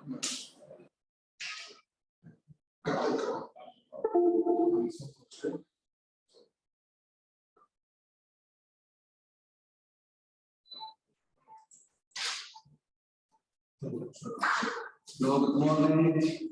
Good morning.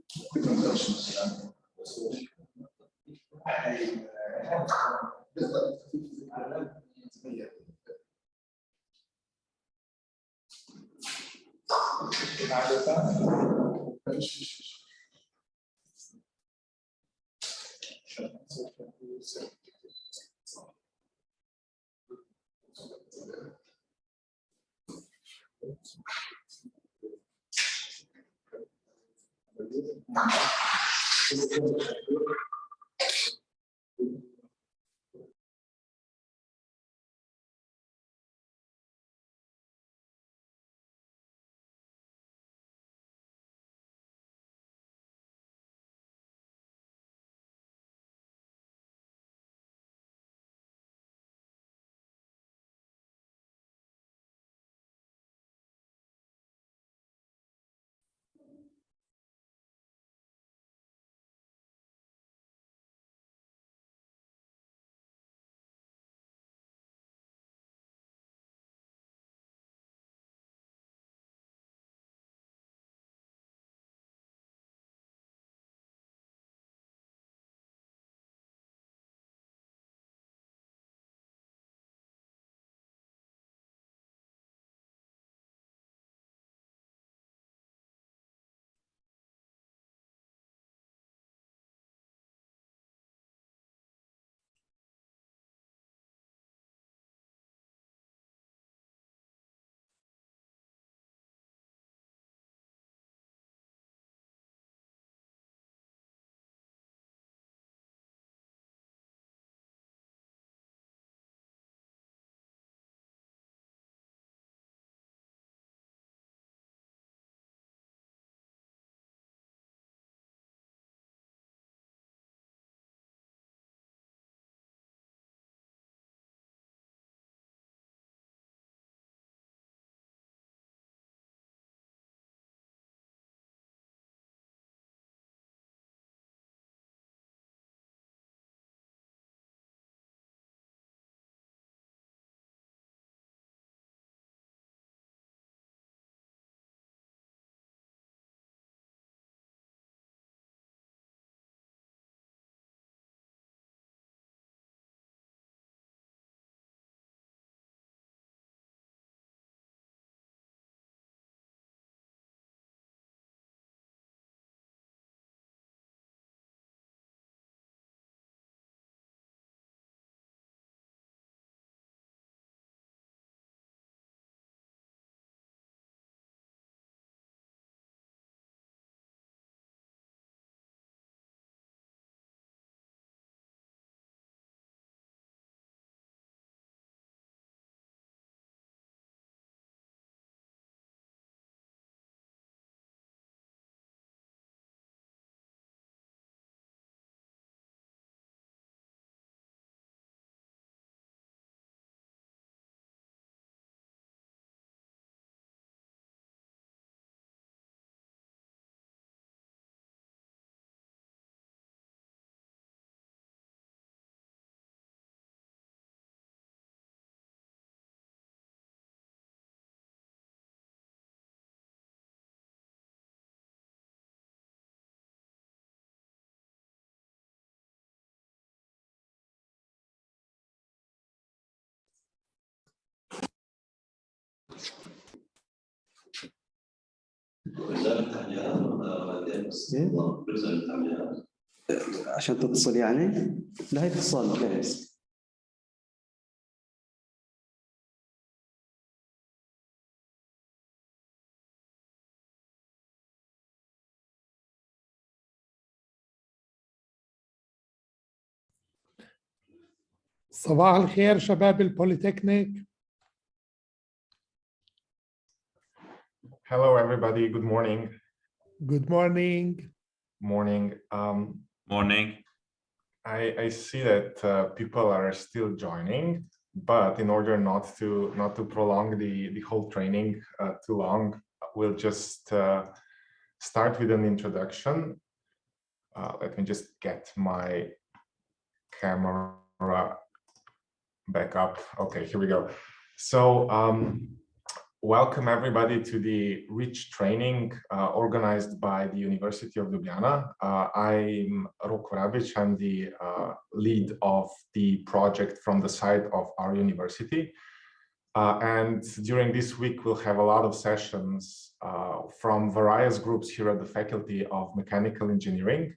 عشان تتصل يعني؟ لا هي اتصال جاهز. صباح الخير شباب البوليتكنيك. Hello, everybody. Good morning. Good morning. Morning. Morning. I see that people are still joining, but in order not to prolong the whole training too long, we'll just start with an introduction. Let me just get my camera back up. Okay, here we go. So welcome everybody to the REACH training organized by the University of Ljubljana. I'm Rok Vrabic. I'm the lead of the project from the side of our university. And during this week, we'll have a lot of sessions from various groups here at the Faculty of Mechanical Engineering.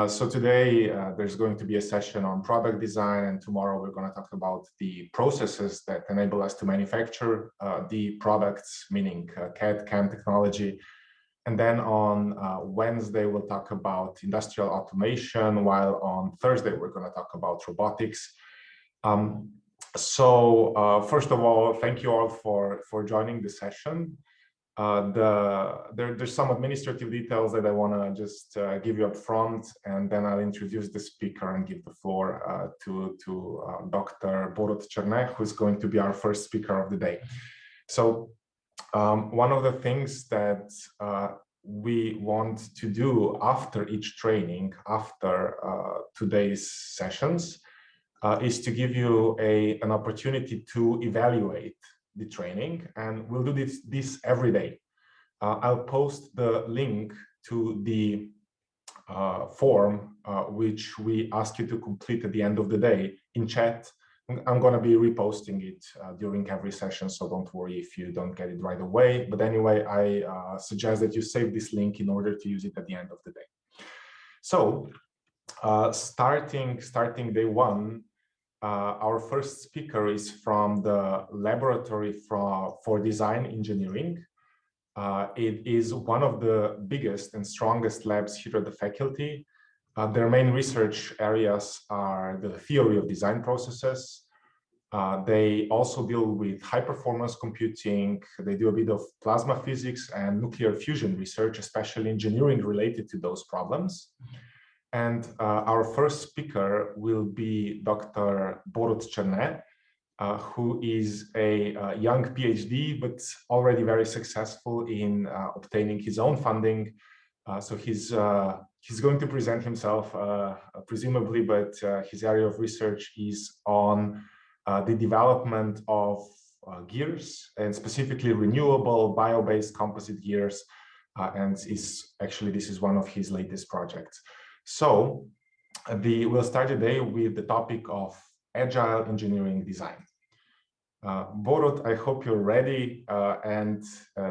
So today there's going to be a session on product design, and tomorrow we're going to talk about the processes that enable us to manufacture the products, meaning CAD, CAM technology. And then on Wednesday, we'll talk about industrial automation, while on Thursday, we're going to talk about robotics. First of all, thank you all for joining the session. There's some administrative details that I want to just give you up front, and then I'll introduce the speaker and give the floor to Dr. Borut Cherné, who's going to be our first speaker of the day. So one of the things that we want to do after each training, after today's sessions, is to give you an opportunity to evaluate the training, and we'll do this every day. I'll post the link to the form which we ask you to complete at the end of the day in chat. I'm going to be reposting it during every session, so don't worry if you don't get it right away. But anyway, I suggest that you save this link in order to use it at the end of the day. So starting day one, our first speaker is from the Laboratory for Design Engineering. It is one of the biggest and strongest labs here at the faculty. Their main research areas are the theory of design processes. They also deal with high-performance computing. They do a bit of plasma physics and nuclear fusion research, especially engineering related to those problems. And our first speaker will be Dr. Borut Cherné, who is a young PhD, but already very successful in obtaining his own funding. So he's going to present himself, presumably, but his area of research is on the development of gears, and specifically renewable bio-based composite gears. And this is one of his latest projects. So we'll start today with the topic of Agile engineering design. Borut, I hope you're ready, and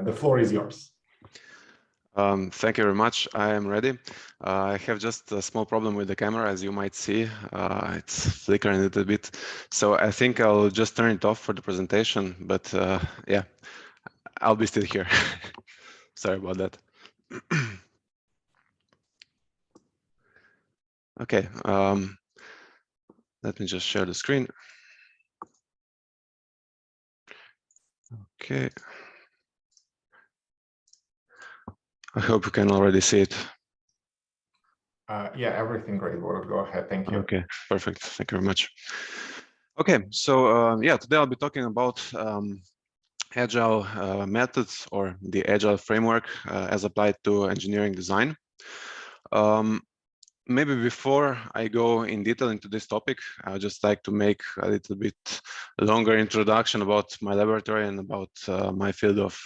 the floor is yours. Thank you very much. I am ready. I have just a small problem with the camera, as you might see. It's flickering a little bit. So I think I'll just turn it off for the presentation, but yeah, I'll be still here. Sorry about that. Okay, let me just share the screen. Okay. I hope you can already see it. Yeah, everything great. Borut, go ahead. Thank you. Okay, perfect. Thank you very much. Okay, so yeah, today I'll be talking about Agile methods, or the Agile framework as applied to engineering design. Maybe before I go in detail into this topic, I would just like to make a little bit longer introduction about my laboratory and about my field of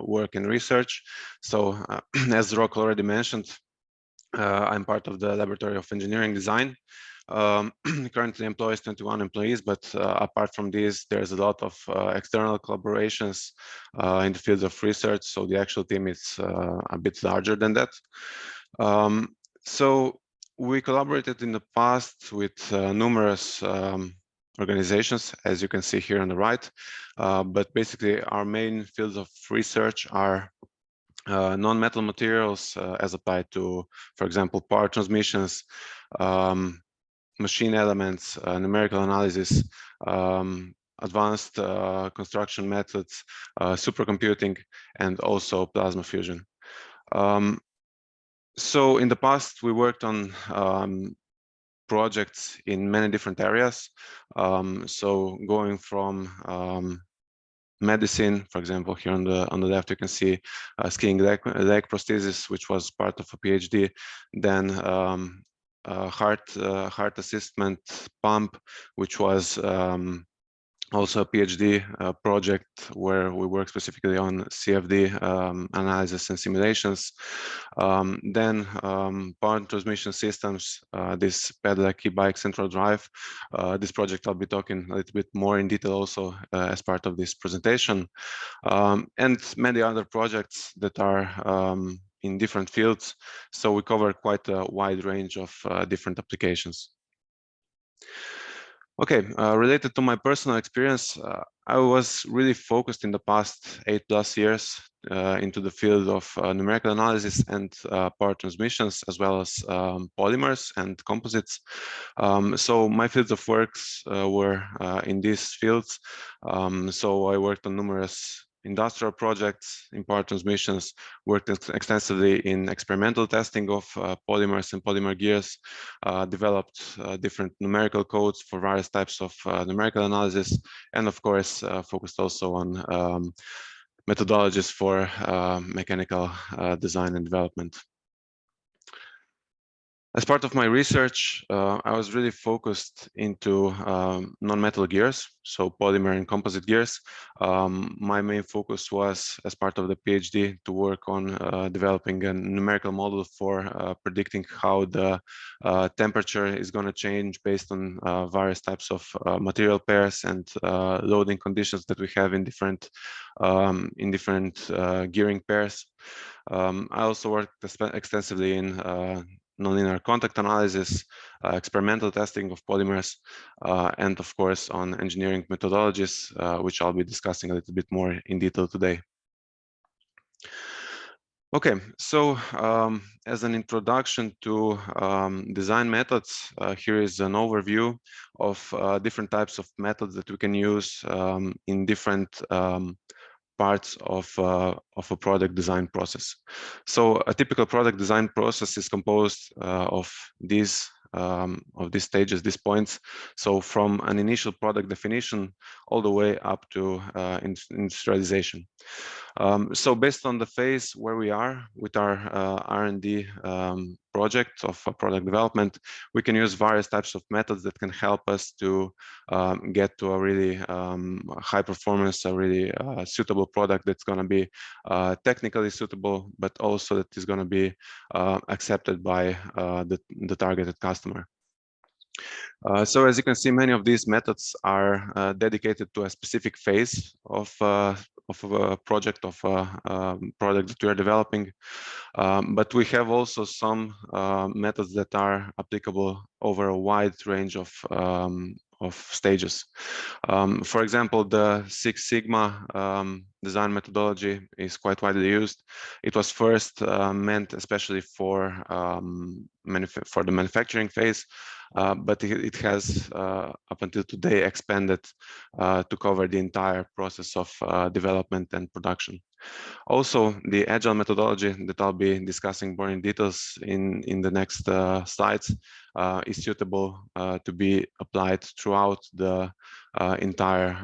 work and research. So as Rok already mentioned, I'm part of the Laboratory of Engineering Design. Currently employs 21 employees, but apart from this, there's a lot of external collaborations in the field of research. So the actual team is a bit larger than that. So we collaborated in the past with numerous organizations, as you can see here on the right. But basically, our main fields of research are non-metal materials as applied to, for example, power transmissions, machine elements, numerical analysis, advanced construction methods, supercomputing, and also plasma fusion. So in the past, we worked on projects in many different areas. So going from medicine. For example, here on the left, you can see skiing leg prosthesis, which was part of a PhD. Then heart assistant pump, which was also a PhD project where we work specifically on CFD analysis and simulations. Then power transmission systems, this pedelec e-bike central drive. This project I'll be talking a little bit more in detail also as part of this presentation. And many other projects that are in different fields. So we cover quite a wide range of different applications. Okay, related to my personal experience, I was really focused in the past 8+ years into the field of numerical analysis and power transmissions, as well as polymers and composites. So my fields of works were in these fields. So I worked on numerous industrial projects in power transmissions, worked extensively in experimental testing of polymers and polymer gears, developed different numerical codes for various types of numerical analysis, and of course focused also on methodologies for mechanical design and development. As part of my research, I was really focused into non-metal gears, so polymer and composite gears. My main focus was, as part of the PhD, to work on developing a numerical model for predicting how the temperature is going to change based on various types of material pairs and loading conditions that we have in different gearing pairs. I also worked extensively in nonlinear contact analysis, experimental testing of polymers, and of course on engineering methodologies, which I'll be discussing a little bit more in detail today. Okay, so as an introduction to design methods, here is an overview of different types of methods that we can use in different parts of a product design process. So a typical product design process is composed of these stages, these points. So from an initial product definition all the way up to industrialization. So based on the phase where we are with our R&D project of product development, we can use various types of methods that can help us to get to a really high performance, a really suitable product that's going to be technically suitable, but also that is going to be accepted by the targeted customer. So as you can see, many of these methods are dedicated to a specific phase of a project, of a product that we are developing. But we have also some methods that are applicable over a wide range of stages. For example, the Six Sigma design methodology is quite widely used. It was first meant especially for the manufacturing phase, but it has up until today expanded to cover the entire process of development and production. Also, the Agile methodology that I'll be discussing more in details in the next slides is suitable to be applied throughout the entire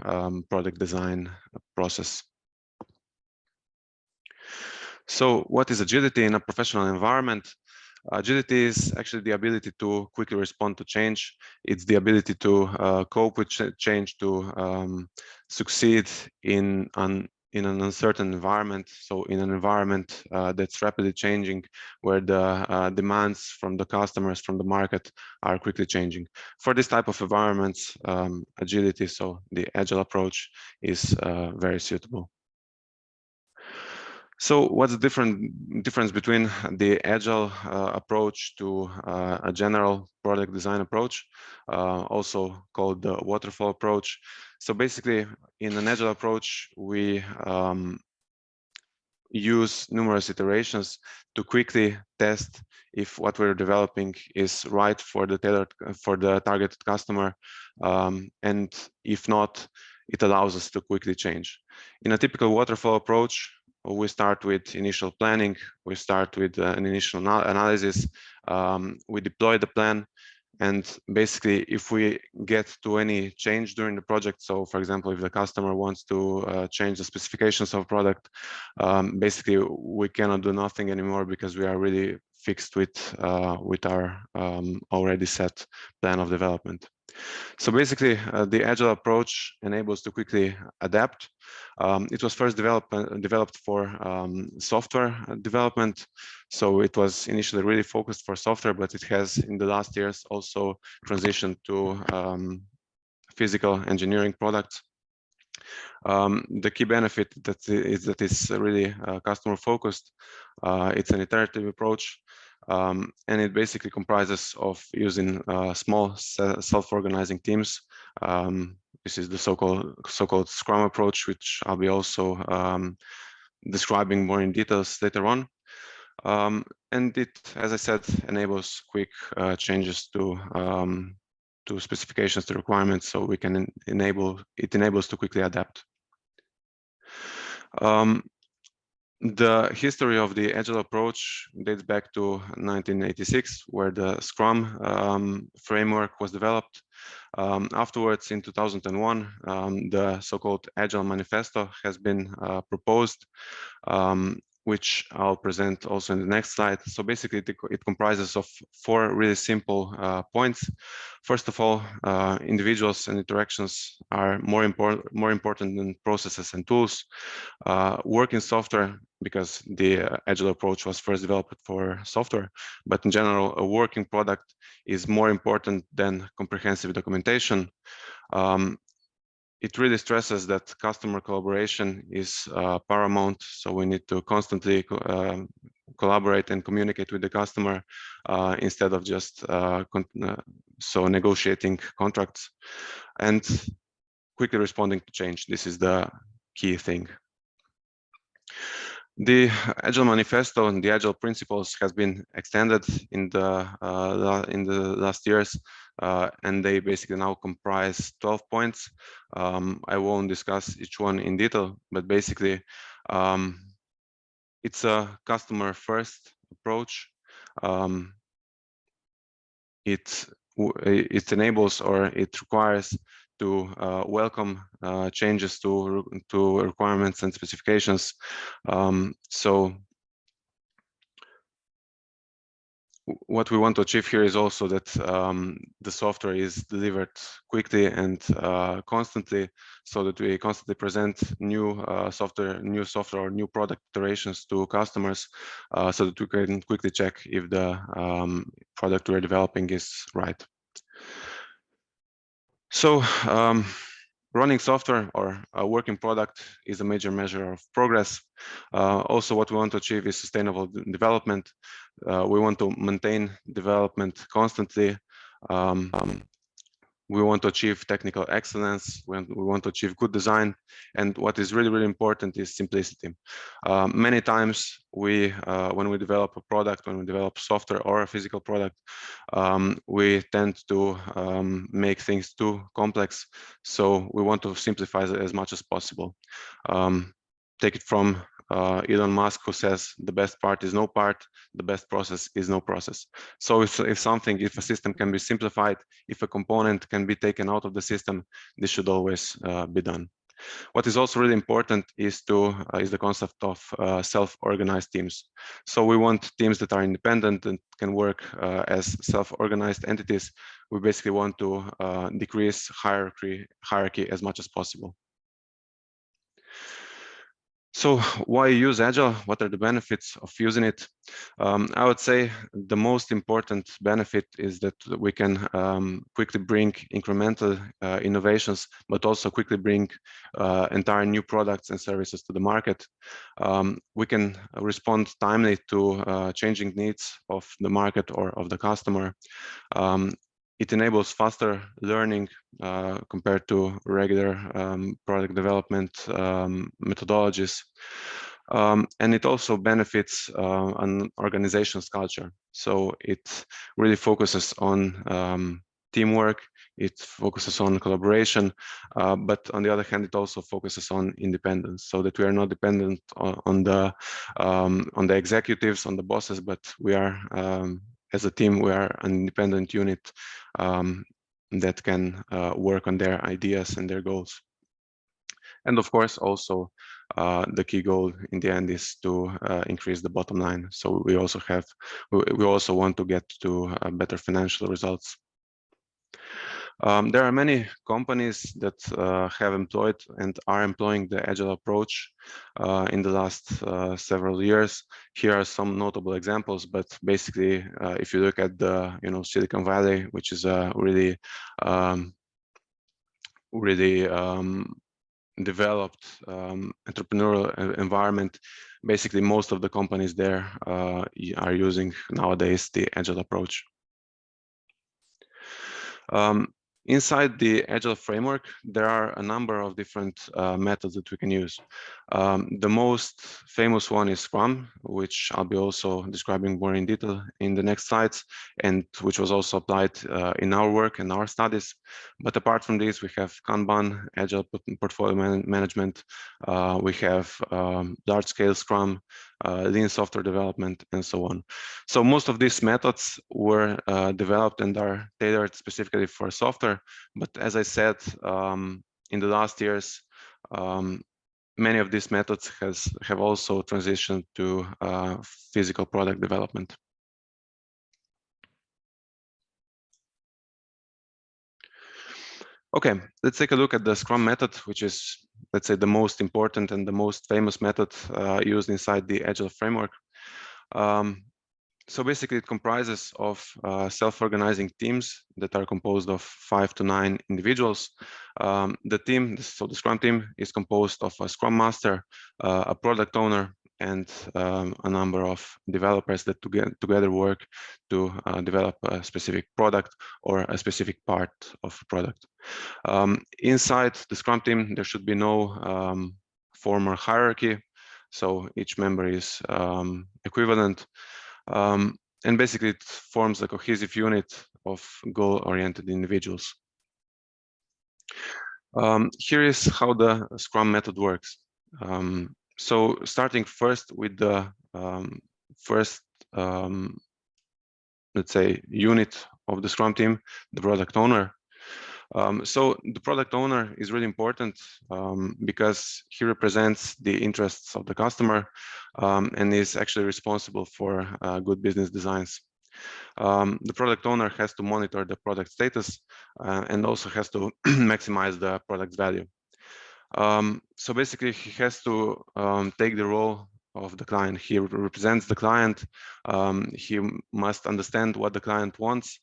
product design process. So what is agility in a professional environment? Agility is actually the ability to quickly respond to change. It's the ability to cope with change, to succeed in an uncertain environment. So in an environment that's rapidly changing, where the demands from the customers, from the market are quickly changing. For this type of environments, agility, so the Agile approach, is very suitable. So what's the difference between the Agile approach to a general product design approach, also called the waterfall approach? So basically, in an Agile approach, we use numerous iterations to quickly test if what we're developing is right for the targeted customer, and if not, it allows us to quickly change. In a typical waterfall approach, we start with initial planning, we start with an initial analysis, we deploy the plan, And basically, if we get to any change during the project, so for example, if the customer wants to change the specifications of product, basically we cannot do nothing anymore because we are really fixed with our already set plan of development. So basically, the Agile approach enables to quickly adapt. It was first developed for software development. So it was initially really focused for software, but it has in the last years also transitioned to physical engineering products. The key benefit that it's really customer focused. It's an iterative approach. And it basically comprises of using small self-organizing teams. This is the so-called Scrum approach, which I'll be also describing more in details later on. And it, as I said, enables quick changes to specifications, to requirements, so we can enables to quickly adapt. The history of the Agile approach dates back to 1986, where the Scrum framework was developed. Afterwards, in 2001, the so-called Agile Manifesto has been proposed, which I'll present also in the next slide. So basically, it comprises of 4 really simple points. First of all, individuals and interactions are more important than processes and tools. Work in software, because the Agile approach was first developed for software, but in general, a working product is more important than comprehensive documentation. It really stresses that customer collaboration is paramount, so we need to constantly collaborate and communicate with the customer instead of just negotiating contracts, and quickly responding to change. This is the key thing. The Agile Manifesto and the Agile principles has been extended in the last years, and they basically now comprise 12 points. I won't discuss each one in detail, but basically, it's a customer-first approach. It enables, or it requires, to welcome changes to requirements and specifications. So what we want to achieve here is also that the software is delivered quickly and constantly, so that we constantly present new software or new product iterations to customers, so that we can quickly check if the product we're developing is right. So running software or a working product is a major measure of progress. Also, what we want to achieve is sustainable development. We want to maintain development constantly. We want to achieve technical excellence. We want to achieve good design. And what is really, really important is simplicity. Many times when we develop a product, when we develop software or a physical product, we tend to make things too complex. So we want to simplify it as much as possible. Take it from Elon Musk, who says the best part is no part, the best process is no process. So if a system can be simplified, if a component can be taken out of the system, this should always be done. What is also really important is the concept of self-organized teams. So we want teams that are independent and can work as self-organized entities. We basically want to decrease hierarchy as much as possible. So why use Agile? What are the benefits of using it? I would say the most important benefit is that we can quickly bring incremental innovations, but also quickly bring entire new products and services to the market. We can respond timely to changing needs of the market or of the customer. It enables faster learning compared to regular product development methodologies. And it also benefits an organization's culture. So it really focuses on teamwork, it focuses on collaboration, but on the other hand, it also focuses on independence, so that we are not dependent on the executives, on the bosses, but we are as a team, we are an independent unit that can work on their ideas and their goals. And of course, also the key goal in the end is to increase the bottom line. So we also want to get to better financial results. There are many companies that have employed and are employing the Agile approach in the last several years. Here are some notable examples, but basically, if you look at the Silicon Valley, which is a really developed entrepreneurial environment, basically most of the companies there are using nowadays the Agile approach. Inside the Agile framework, there are a number of different methods that we can use. The most famous one is Scrum, which I'll be also describing more in detail in the next slides, and which was also applied in our work and our studies. But apart from this, we have Kanban, Agile portfolio management, we have large-scale Scrum, lean software development, and so on. So most of these methods were developed and are tailored specifically for software. But as I said, in the last years, many of these methods have also transitioned to physical product development. Okay, let's take a look at the Scrum method, which is, let's say, the most important and the most famous method used inside the Agile framework. So basically, it comprises of self-organizing teams that are composed of 5 to 9 individuals. The team, so the Scrum team, is composed of a Scrum Master, a Product Owner, and a number of developers that together work to develop a specific product or a specific part of a product. Inside the Scrum team, there should be no formal hierarchy, so each member is equivalent. And basically, it forms a cohesive unit of goal-oriented individuals. Here is how the Scrum method works. So starting first with the first, let's say, unit of the Scrum team, the Product Owner. So the Product Owner is really important because he represents the interests of the customer and is actually responsible for good business designs. The Product Owner has to monitor the product status and also has to maximize the product's value. So basically, he has to take the role of the client. He represents the client. He must understand what the client wants.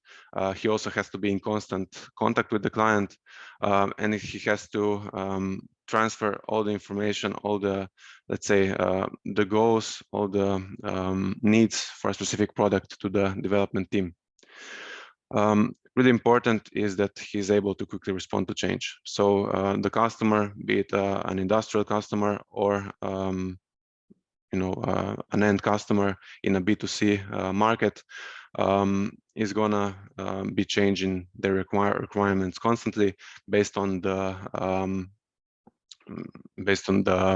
He also has to be in constant contact with the client, and he has to transfer all the information, all the, let's say, the goals, all the needs for a specific product to the development team. Really important is that he's able to quickly respond to change. So the customer, be it an industrial customer or an end customer in a B2C market, is gonna be changing their requirements constantly based on the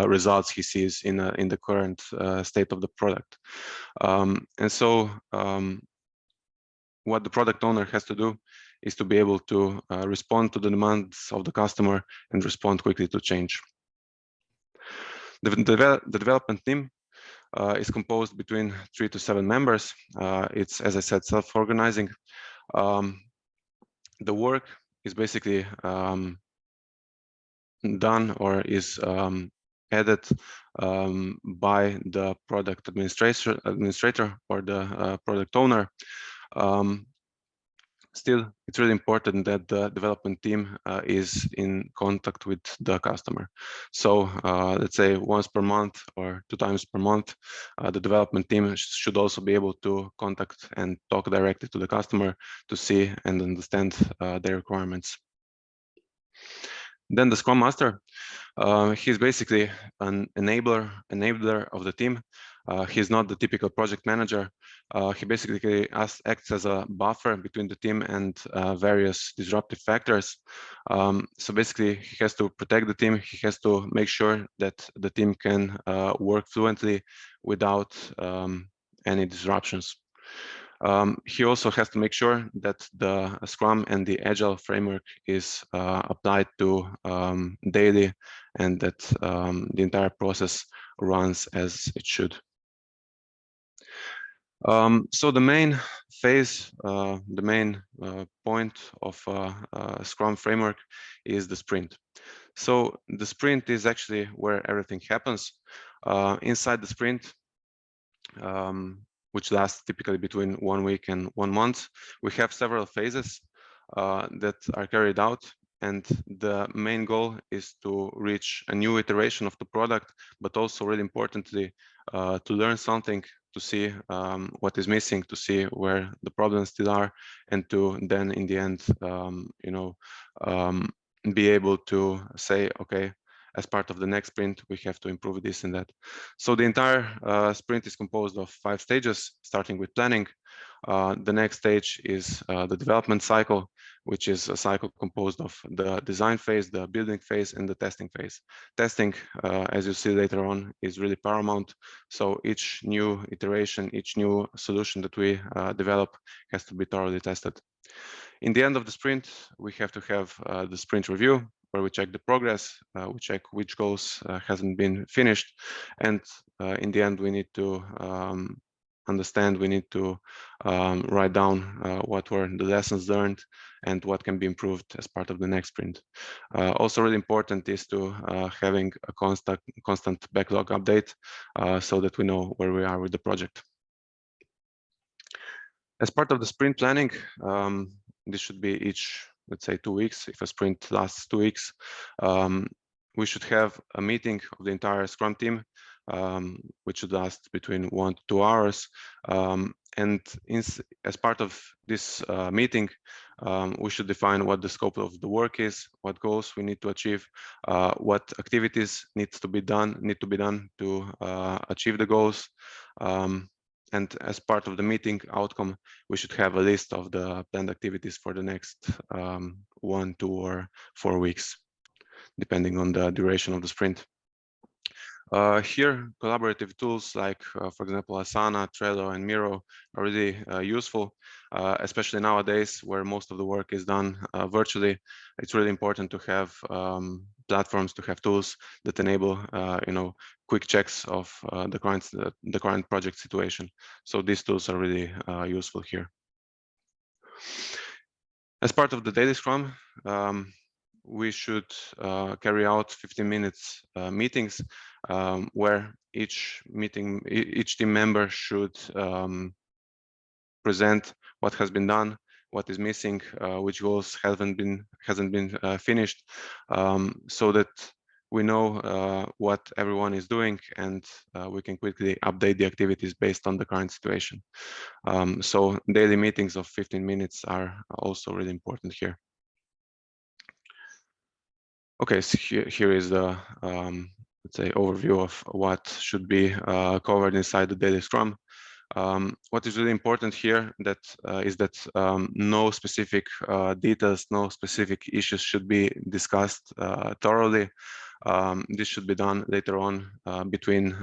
results he sees in the current state of the product. And so what the Product Owner has to do is to be able to respond to the demands of the customer and respond quickly to change. The development team is composed between 3 to 7 members. It's, as I said, self-organizing. The work is basically done or is added by the product administrator or the product owner. Still, it's really important that the development team is in contact with the customer. So let's say once per month or 2 times per month, the development team should also be able to contact and talk directly to the customer to see and understand their requirements. Then the Scrum Master, he's basically an enabler of the team. He's not the typical project manager. He basically acts as a buffer between the team and various disruptive factors. So basically, he has to protect the team. He has to make sure that the team can work fluently without any disruptions. He also has to make sure that the Scrum and the Agile framework is applied to daily, and that the entire process runs as it should. So the main phase, the main point of Scrum framework is the sprint. So the sprint is actually where everything happens. Inside the sprint, which lasts typically between 1 week and 1 month, we have several phases that are carried out. And the main goal is to reach a new iteration of the product, but also really importantly, to learn something, to see what is missing, to see where the problems still are, and to then in the end, be able to say, okay, as part of the next sprint, we have to improve this and that. So the entire sprint is composed of 5 stages, starting with planning. The next stage is the development cycle, which is a cycle composed of the design phase, the building phase, and the testing phase. Testing, as you see later on, is really paramount. So each new iteration, each new solution that we develop has to be thoroughly tested. In the end of the sprint, we have to have the sprint review, where we check the progress, we check which goals hasn't been finished, and in the end, we need to understand, we need to write down what were the lessons learned and what can be improved as part of the next sprint. Also really important is to having a constant backlog update so that we know where we are with the project. As part of the sprint planning, this should be each, let's say, 2 weeks. If a sprint lasts 2 weeks, we should have a meeting of the entire Scrum team, which should last between 1 to 2 hours. And as part of this meeting, we should define what the scope of the work is, what goals we need to achieve, what activities need to be done to achieve the goals. And as part of the meeting outcome, we should have a list of the planned activities for the next 1, 2, or 4 weeks, depending on the duration of the sprint. Here, collaborative tools like, for example, Asana, Trello, and Miro are really useful, especially nowadays where most of the work is done virtually. It's really important to have platforms, to have tools that enable, quick checks of the current project situation. So these tools are really useful here. As part of the daily Scrum, we should carry out 15 minutes meetings where each team member should present what has been done, what is missing, which goals hasn't been finished, so that we know what everyone is doing, and we can quickly update the activities based on the current situation. So daily meetings of 15 minutes are also really important here. Okay, so here is the let's say overview of what should be covered inside the daily Scrum. What is really important here is that no specific details, no specific issues should be discussed thoroughly. This should be done later on between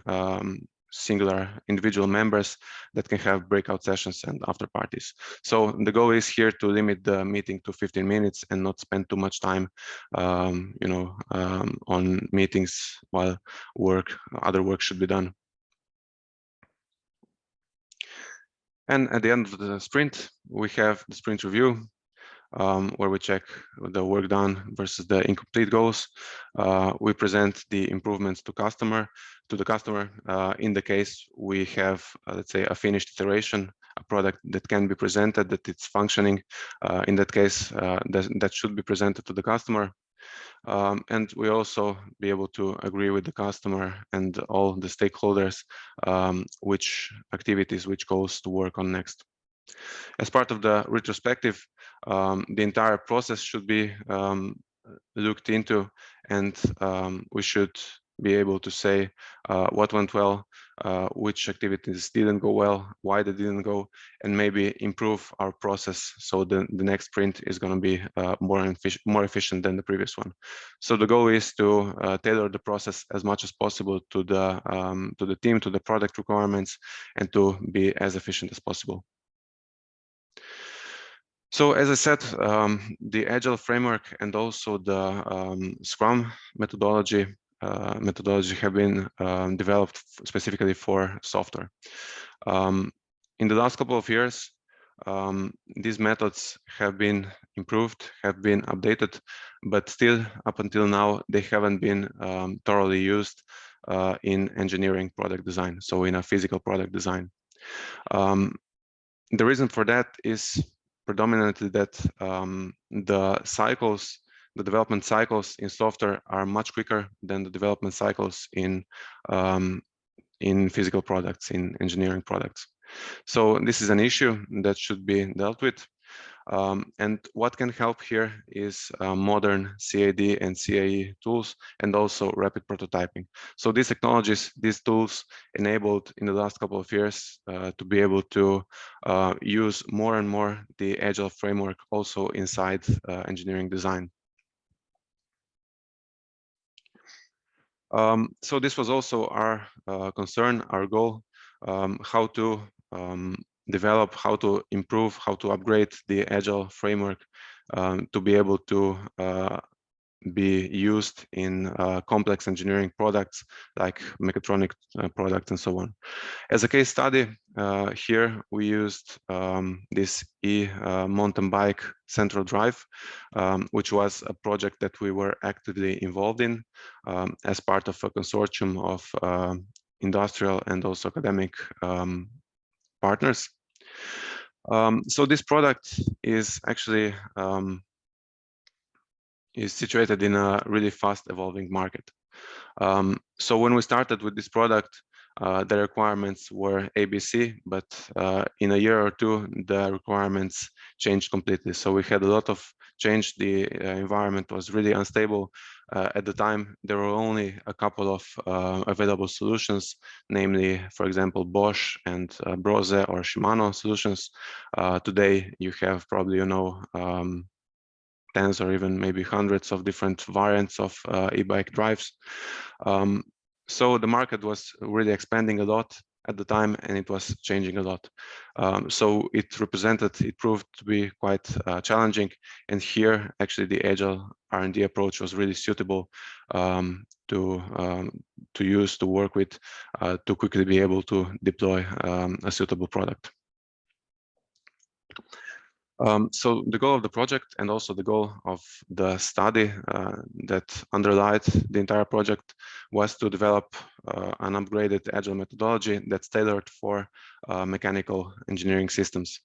singular individual members that can have breakout sessions and after parties. So the goal is here to limit the meeting to 15 minutes and not spend too much time, on meetings while other work should be done. And at the end of the sprint, we have the sprint review, where we check the work done versus the incomplete goals. We present the improvements to the customer. In the case we have, let's say, a finished iteration, a product that can be presented, that it's functioning. In that case, that should be presented to the customer. And we also be able to agree with the customer and all the stakeholders which activities, which goals to work on next. As part of the retrospective, the entire process should be looked into, and we should be able to say what went well, which activities didn't go well, why they didn't go, and maybe improve our process so the next sprint is going to be more efficient than the previous one. So the goal is to tailor the process as much as possible to the team, to the product requirements, and to be as efficient as possible. So as I said, the Agile framework and also the Scrum methodology have been developed specifically for software. In the last couple of years, these methods have been improved, have been updated, but still up until now, they haven't been thoroughly used in engineering product design, so in a physical product design. The reason for that is predominantly that the development cycles in software are much quicker than the development cycles in physical products, in engineering products. So this is an issue that should be dealt with. And what can help here is modern CAD and CAE tools and also rapid prototyping. So these technologies, these tools enabled in the last couple of years to be able to use more and more the Agile framework also inside engineering design. So this was also our concern, our goal, how to develop, how to improve, how to upgrade the Agile framework to be able to be used in complex engineering products like mechatronic products and so on. As a case study, here we used this mountain bike central drive, which was a project that we were actively involved in as part of a consortium of industrial and also academic partners. So this product is actually is situated in a really fast evolving market. So when we started with this product, the requirements were ABC, but in a year or two, the requirements changed completely. So we had a lot of change. The environment was really unstable. At the time, there were only a couple of available solutions, namely, for example, Bosch and Brose or Shimano solutions. Today, you have probably, you know, tens or even maybe hundreds of different variants of e-bike drives. So the market was really expanding a lot at the time, and it was changing a lot. So it proved to be quite challenging. And here, actually, the Agile R&D approach was really suitable to work with to quickly be able to deploy a suitable product. So the goal of the project and also the goal of the study that underlied the entire project was to develop an upgraded Agile methodology that's tailored for mechanical engineering systems.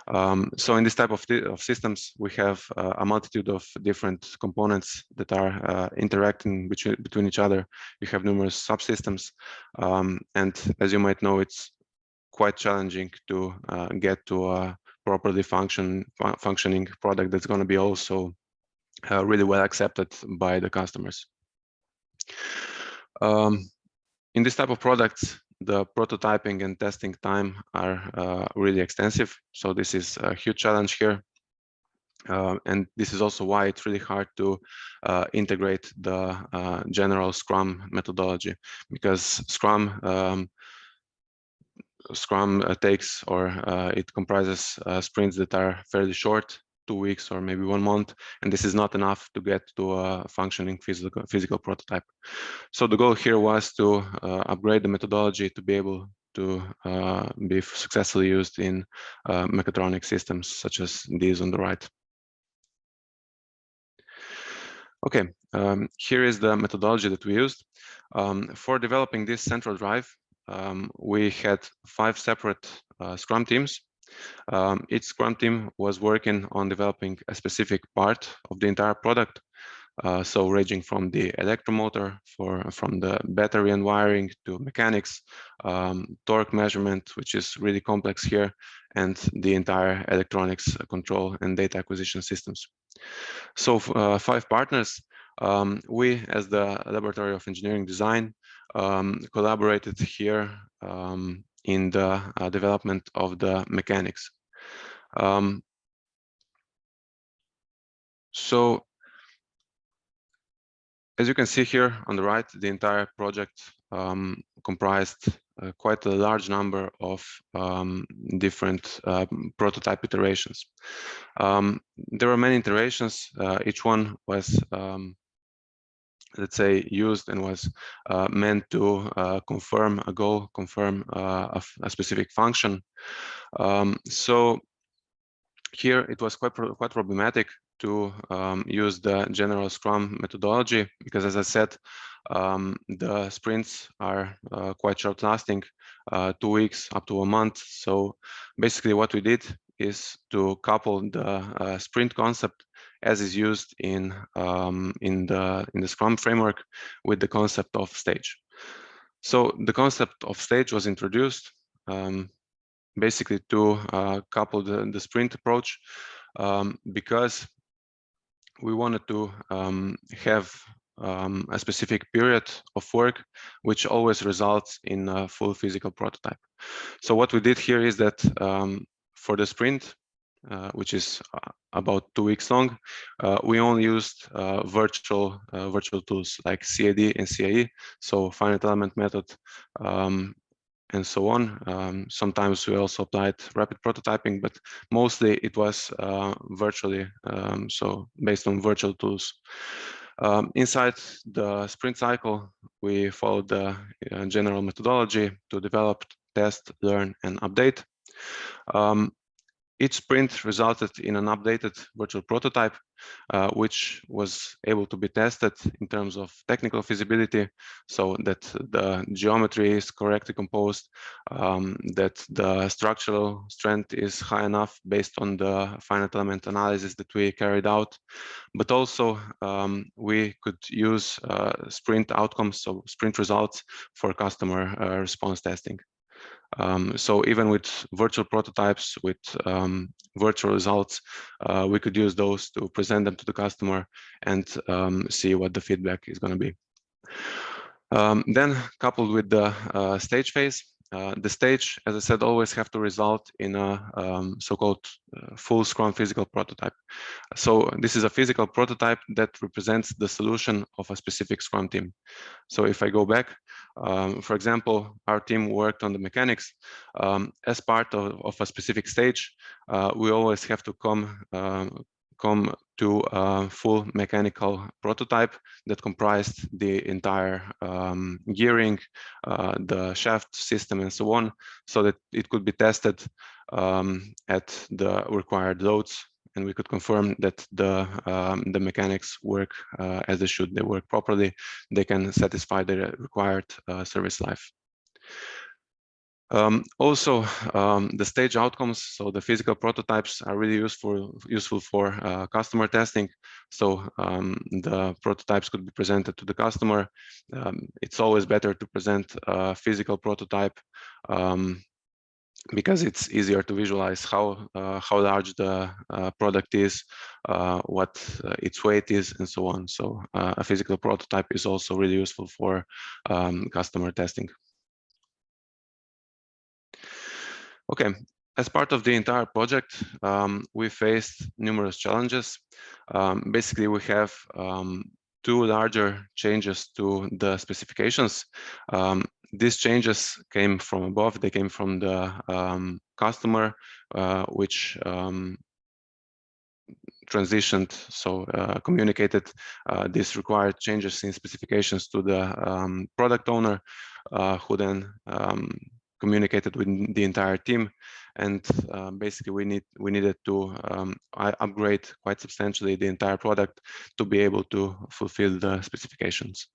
So in this type of systems, we have a multitude of different components that are interacting between each other. You have numerous subsystems, and as you might know, it's quite challenging to get to a properly functioning product that's going to be also really well accepted by the customers. In this type of products, the prototyping and testing time are really extensive. So this is a huge challenge here. And this is also why it's really hard to integrate the general Scrum methodology, because Scrum takes, or it comprises sprints that are fairly short, 2 weeks or maybe 1 month, and this is not enough to get to a functioning physical prototype. So the goal here was to upgrade the methodology to be able to be successfully used in mechatronic systems such as these on the right. Okay, here is the methodology that we used. For developing this central drive, we had 5 separate Scrum teams. Each Scrum team was working on developing a specific part of the entire product. So ranging from the electromotor, from the battery and wiring to mechanics, torque measurement, which is really complex here, and the entire electronics control and data acquisition systems. So 5 partners, we as the Laboratory of Engineering Design collaborated here in the development of the mechanics. So as you can see here on the right, the entire project comprised quite a large number of different prototype iterations. There were many iterations. Each one was, let's say, used and was meant to confirm a goal, confirm a specific function. So here it was quite problematic to use the general Scrum methodology, because, as I said, the sprints are quite short lasting, 2 weeks up to a month. So basically what we did is to couple the sprint concept as is used in the Scrum framework with the concept of stage. So the concept of stage was introduced basically to couple the sprint approach, because we wanted to have a specific period of work which always results in a full physical prototype. So what we did here is that for the sprint, which is about 2 weeks long, we only used virtual tools like CAD and CAE, so finite element method, and so on. Sometimes we also applied rapid prototyping, but mostly it was virtually, so based on virtual tools. Inside the sprint cycle, we followed the general methodology to develop, test, learn, and update. Each sprint resulted in an updated virtual prototype, which was able to be tested in terms of technical feasibility, so that the geometry is correctly composed, that the structural strength is high enough based on the finite element analysis that we carried out, but also we could use sprint outcomes, so sprint results, for customer response testing. So even with virtual prototypes, with virtual results, we could use those to present them to the customer and see what the feedback is going to be. Then coupled with the stage phase, the stage, as I said, always have to result in a so-called full Scrum physical prototype. So this is a physical prototype that represents the solution of a specific Scrum team. So if I go back, for example, our team worked on the mechanics. As part of a specific stage, we always have to come to a full mechanical prototype that comprised the entire gearing, the shaft system, and so on, so that it could be tested at the required loads, and we could confirm that the mechanics work as they should. They work properly. They can satisfy the required service life. Also, the stage outcomes, so the physical prototypes, are really useful for customer testing. So the prototypes could be presented to the customer. It's always better to present a physical prototype because it's easier to visualize how large the product is, what its weight is, and so on. So a physical prototype is also really useful for customer testing. Okay, as part of the entire project, we faced numerous challenges. Basically, we have 2 larger changes to the specifications. These changes came from above. They came from the customer, which transitioned, so communicated these required changes in specifications to the product owner, who then communicated with the entire team, and basically we needed to upgrade quite substantially the entire product to be able to fulfill the specifications.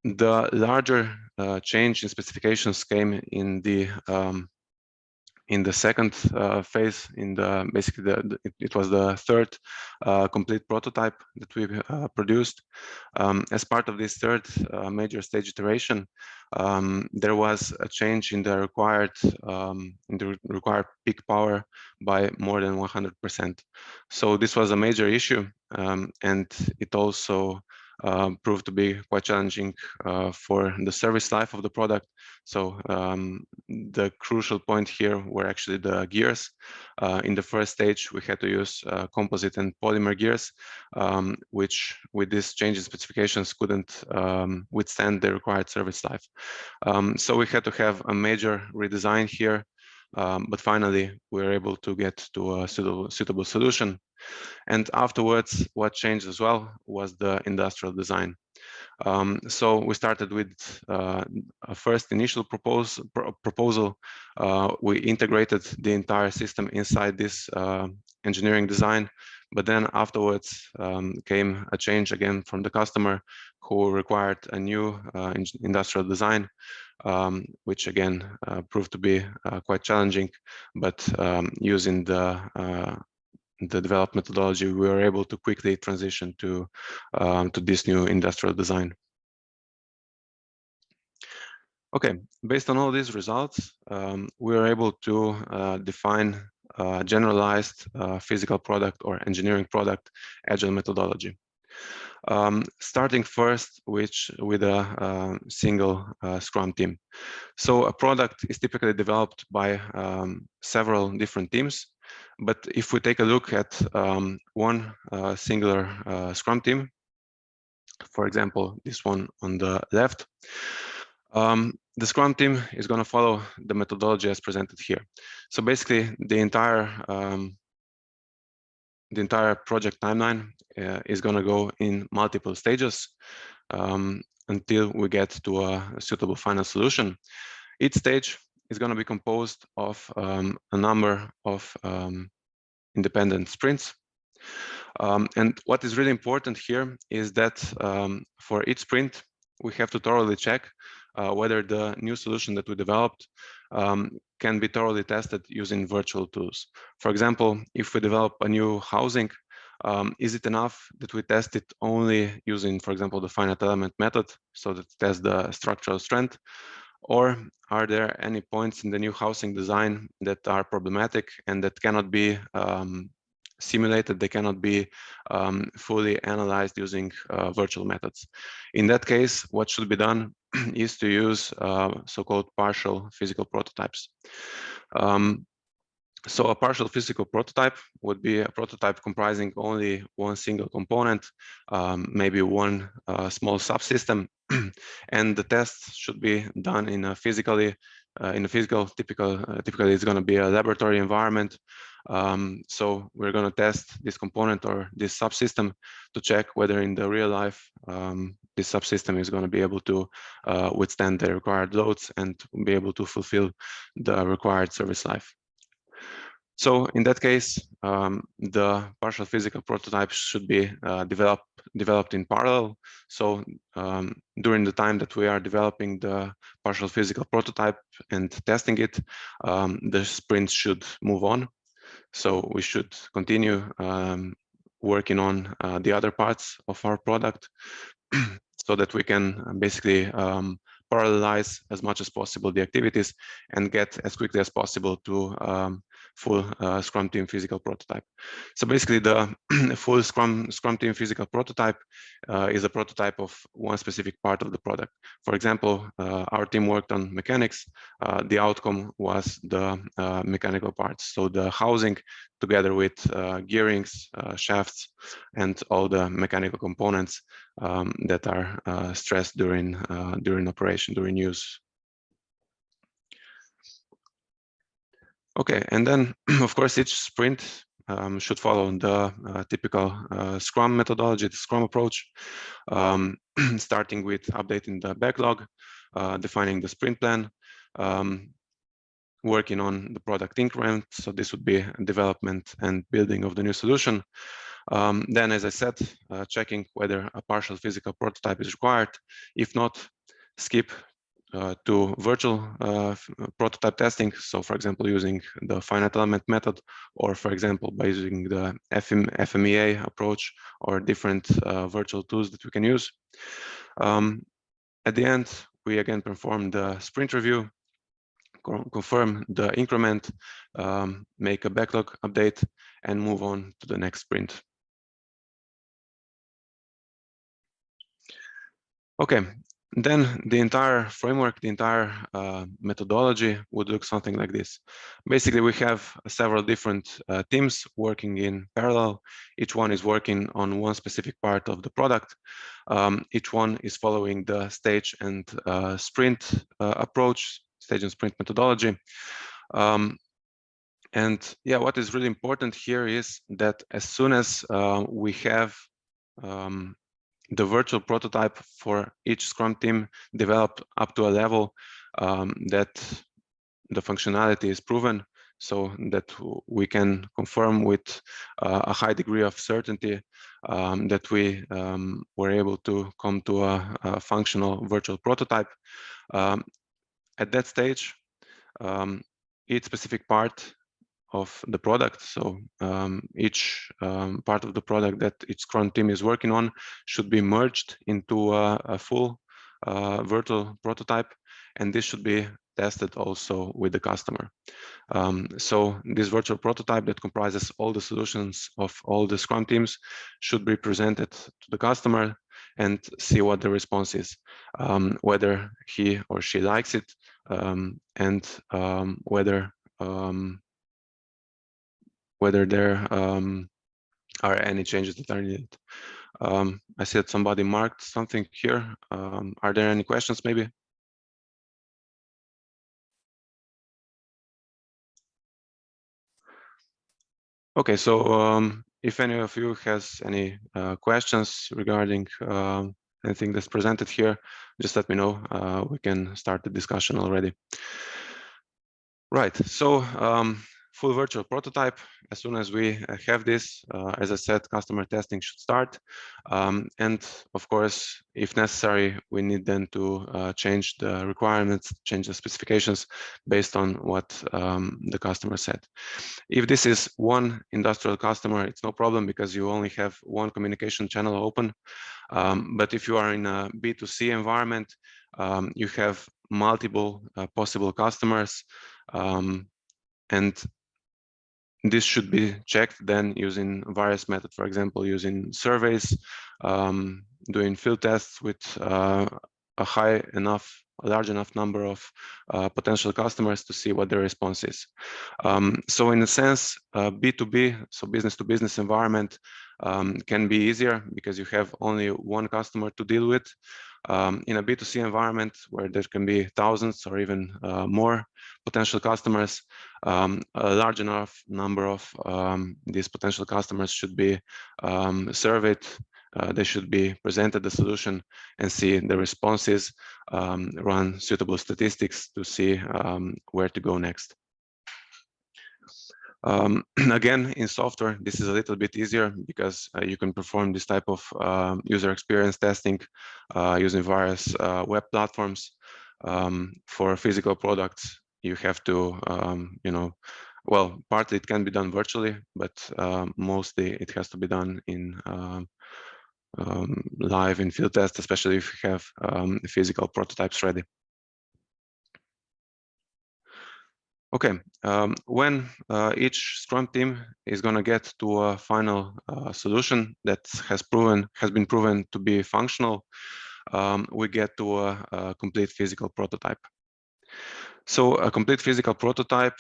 The larger change in specifications came in the second phase. Basically it was the third complete prototype that we produced. As part of this third major stage iteration, there was a change in the required peak power by more than 100%. So this was a major issue, and it also proved to be quite challenging for the service life of the product. So the crucial point here were actually the gears. In the first stage, we had to use composite and polymer gears, which with this change in specifications couldn't withstand the required service life. So we had to have a major redesign here, but finally we were able to get to a suitable solution. And afterwards, what changed as well was the industrial design. So we started with a first initial proposal. We integrated the entire system inside this engineering design, but then afterwards came a change again from the customer, who required a new industrial design, which again proved to be quite challenging, but using the developed methodology, we were able to quickly transition to this new industrial design. Okay, based on all these results, we were able to define generalized physical product or engineering product agile methodology. Starting first with a single Scrum team. So a product is typically developed by several different teams, but if we take a look at one singular Scrum team, for example, this one on the left, the Scrum team is going to follow the methodology as presented here. So basically, the entire project timeline is going to go in multiple stages until we get to a suitable final solution. Each stage is going to be composed of a number of independent sprints. And what is really important here is that for each sprint, we have to thoroughly check whether the new solution that we developed can be thoroughly tested using virtual tools. For example, if we develop a new housing, is it enough that we test it only using, for example, the finite element method, so that tests the structural strength? Or are there any points in the new housing design that are problematic and that cannot be simulated, they cannot be fully analyzed using virtual methods? In that case, what should be done is to use so-called partial physical prototypes. So a partial physical prototype would be a prototype comprising only one single component, maybe one small subsystem, and the tests should be done in a typically it's going to be a laboratory environment. So we're going to test this component or this subsystem to check whether in the real life this subsystem is going to be able to withstand the required loads and be able to fulfill the required service life. So in that case, the partial physical prototypes should be developed in parallel. So during the time that we are developing the partial physical prototype and testing it, the sprints should move on. So we should continue working on the other parts of our product so that we can basically parallelize as much as possible the activities and get as quickly as possible to full Scrum team physical prototype. So basically the full Scrum team physical prototype is a prototype of one specific part of the product. For example, our team worked on mechanics. The outcome was the mechanical parts. So the housing together with gearings, shafts, and all the mechanical components that are stressed during operation, during use. Okay, and then of course each sprint should follow the typical Scrum methodology, the Scrum approach, starting with updating the backlog, defining the sprint plan, working on the product increment. So this would be development and building of the new solution. Then, as I said, checking whether a partial physical prototype is required. If not, skip to virtual prototype testing. So, for example, using the finite element method, or for example, by using the FMEA approach or different virtual tools that we can use. At the end, we again perform the sprint review, confirm the increment, make a backlog update, and move on to the next sprint. Okay, then the entire framework, the entire methodology would look something like this. Basically, we have several different teams working in parallel. Each one is working on one specific part of the product. Each one is following the stage and sprint approach, stage and sprint methodology. And yeah, what is really important here is that as soon as we have the virtual prototype for each Scrum team developed up to a level that the functionality is proven, so that we can confirm with a high degree of certainty that we were able to come to a functional virtual prototype. At that stage, each specific part of the product, so each part of the product that each Scrum team is working on should be merged into a full virtual prototype, and this should be tested also with the customer. So this virtual prototype that comprises all the solutions of all the Scrum teams should be presented to the customer and see what the response is, whether he or she likes it, and whether there are any changes that are needed. I see that somebody marked something here. Are there any questions maybe? Okay, so if any of you has any questions regarding anything that's presented here, just let me know. We can start the discussion already. Right, so full virtual prototype. As soon as we have this, as I said, customer testing should start. And of course, if necessary, we need then to change the requirements, change the specifications based on what the customer said. If this is one industrial customer, it's no problem because you only have one communication channel open. But if you are in a B2C environment, you have multiple possible customers, and this should be checked then using various methods, for example, using surveys, doing field tests with a large enough number of potential customers to see what their response is. So in a sense, B2B, so business to business environment can be easier because you have only one customer to deal with. In a B2C environment where there can be thousands or even more potential customers, a large enough number of these potential customers should be surveyed. They should be presented the solution and see the responses, run suitable statistics to see where to go next. Again, in software, this is a little bit easier because you can perform this type of user experience testing using various web platforms. For physical products, you have to, well, partly it can be done virtually, but mostly it has to be done in live in field test, especially if you have physical prototypes ready. Okay, when each Scrum team is going to get to a final solution that has been proven to be functional, we get to a complete physical prototype. So a complete physical prototype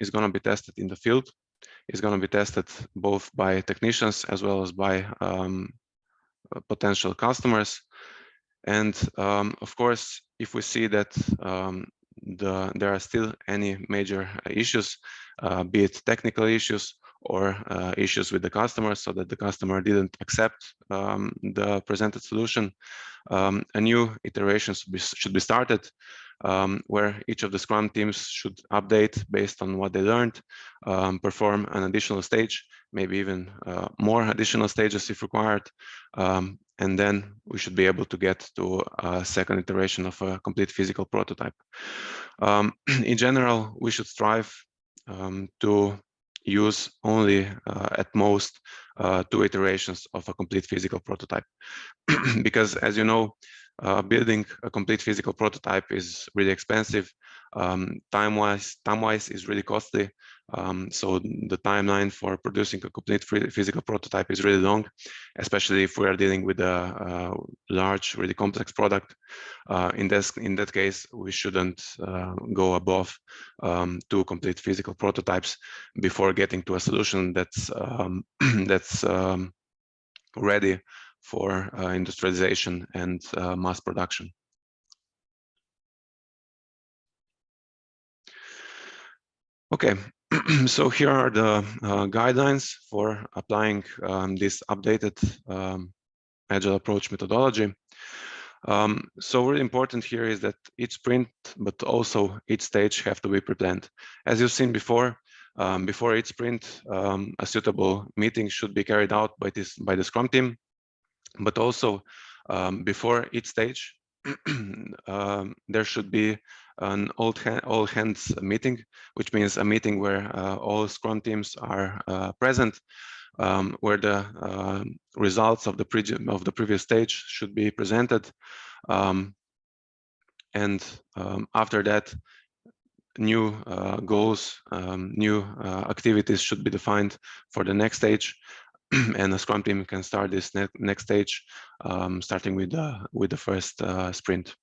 is going to be tested in the field. It's going to be tested both by technicians as well as by potential customers. And of course, if we see that there are still any major issues, be it technical issues or issues with the customer, so that the customer didn't accept the presented solution, a new iteration should be started, where each of the Scrum teams should update based on what they learned, perform an additional stage, maybe even more additional stages if required, and then we should be able to get to a second iteration of a complete physical prototype. In general, we should strive to use only at most 2 iterations of a complete physical prototype, because as you know, building a complete physical prototype is really expensive. Time-wise is really costly. So the timeline for producing a complete physical prototype is really long, especially if we are dealing with a large, really complex product. In that case, we shouldn't go above 2 complete physical prototypes before getting to a solution that's ready for industrialization and mass production. Okay, so here are the guidelines for applying this updated Agile approach methodology. So really important here is that each sprint, but also each stage have to be pre-planned. As you've seen before, before each sprint, a suitable meeting should be carried out by the Scrum team, but also before each stage, there should be an all hands meeting, which means a meeting where all Scrum teams are present, where the results of the previous stage should be presented, and after that, new goals, new activities should be defined for the next stage, and the Scrum team can start this next stage, starting with the first sprint.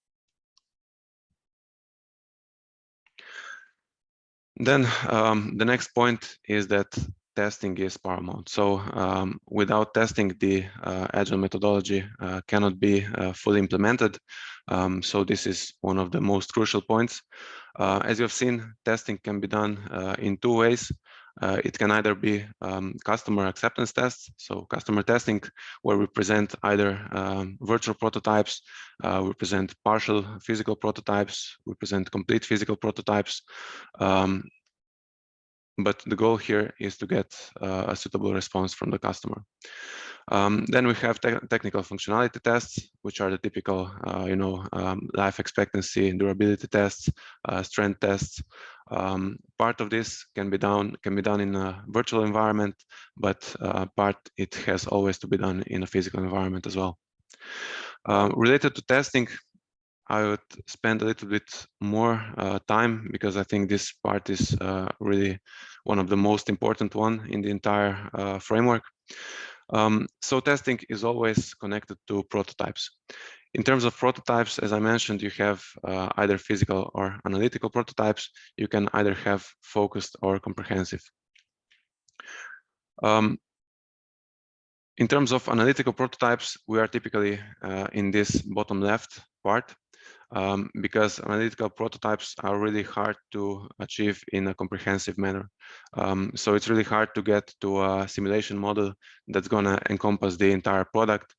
Then the next point is that testing is paramount. So without testing, the Agile methodology cannot be fully implemented. So this is one of the most crucial points. As you have seen, testing can be done in 2 ways. It can either be customer acceptance tests, so customer testing, where we present either virtual prototypes, we present partial physical prototypes, we present complete physical prototypes. But the goal here is to get a suitable response from the customer. Then we have technical functionality tests, which are the typical, life expectancy, durability tests, strength tests. Part of this can be done in a virtual environment, but part it has always to be done in a physical environment as well. Related to testing, I would spend a little bit more time, because I think this part is really one of the most important one in the entire framework. So testing is always connected to prototypes. In terms of prototypes, as I mentioned, you have either physical or analytical prototypes. You can either have focused or comprehensive. In terms of analytical prototypes, we are typically in this bottom left part, because analytical prototypes are really hard to achieve in a comprehensive manner. So it's really hard to get to a simulation model that's going to encompass the entire product.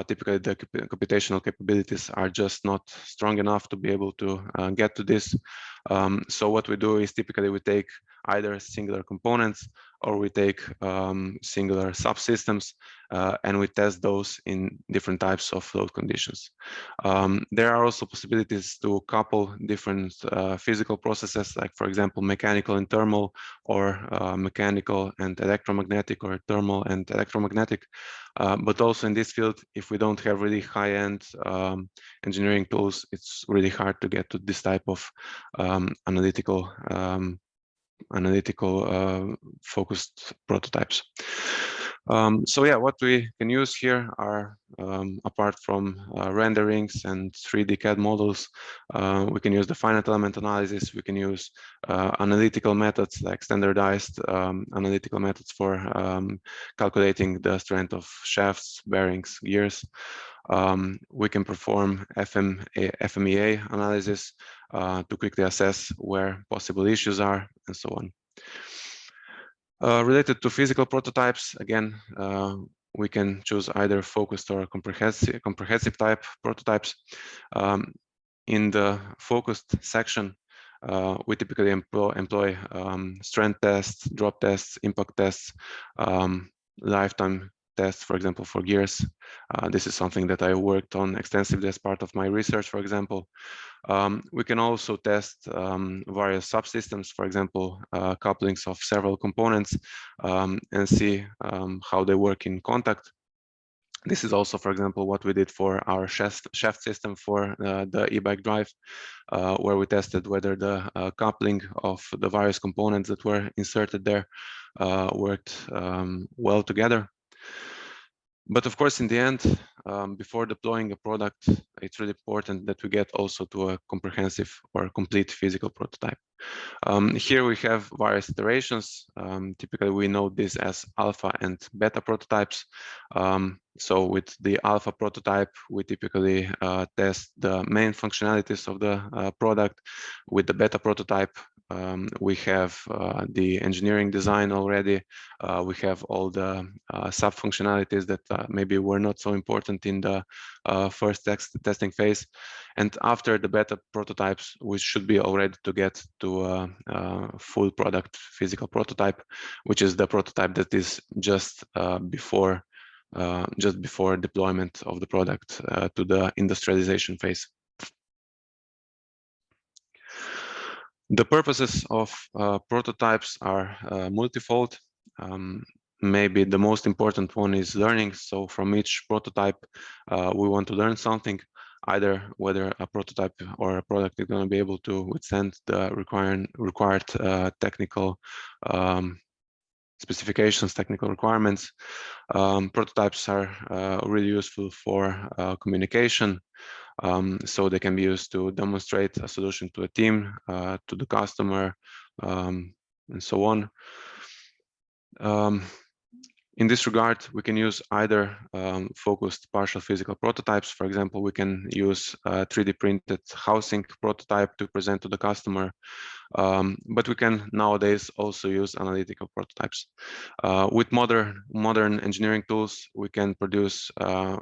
Typically, the computational capabilities are just not strong enough to be able to get to this. So what we do is typically we take either singular components or we take singular subsystems and we test those in different types of load conditions. There are also possibilities to couple different physical processes, like for example, mechanical and thermal, or mechanical and electromagnetic, or thermal and electromagnetic. But also in this field, if we don't have really high-end engineering tools, it's really hard to get to this type of analytical focused prototypes. So yeah, what we can use here are, apart from renderings and 3D CAD models, we can use the finite element analysis. We can use analytical methods, like standardized analytical methods for calculating the strength of shafts, bearings, gears. We can perform FMEA analysis to quickly assess where possible issues are, and so on. Related to physical prototypes, again, we can choose either focused or comprehensive type prototypes. In the focused section, we typically employ strength tests, drop tests, impact tests, lifetime tests, for example, for gears. This is something that I worked on extensively as part of my research, for example. We can also test various subsystems, for example, couplings of several components, and see how they work in contact. This is also, for example, what we did for our shaft system for the e-bike drive, where we tested whether the coupling of the various components that were inserted there worked well together. But of course, in the end, before deploying a product, it's really important that we get also to a comprehensive or complete physical prototype. Here we have various iterations. Typically, we know this as alpha and beta prototypes. So with the alpha prototype, we typically test the main functionalities of the product. With the beta prototype, we have the engineering design already. We have all the sub functionalities that maybe were not so important in the first testing phase. And after the beta prototypes, we should be all ready to get to a full product physical prototype, which is the prototype that is just before deployment of the product to the industrialization phase. The purposes of prototypes are multifold. Maybe the most important one is learning. So from each prototype, we want to learn something, either whether a prototype or a product is going to be able to withstand the required technical specifications, technical requirements. Prototypes are really useful for communication. So they can be used to demonstrate a solution to a team, to the customer, and so on. In this regard, we can use either focused partial physical prototypes. For example, we can use a 3D printed housing prototype to present to the customer, but we can nowadays also use analytical prototypes. With modern engineering tools, we can produce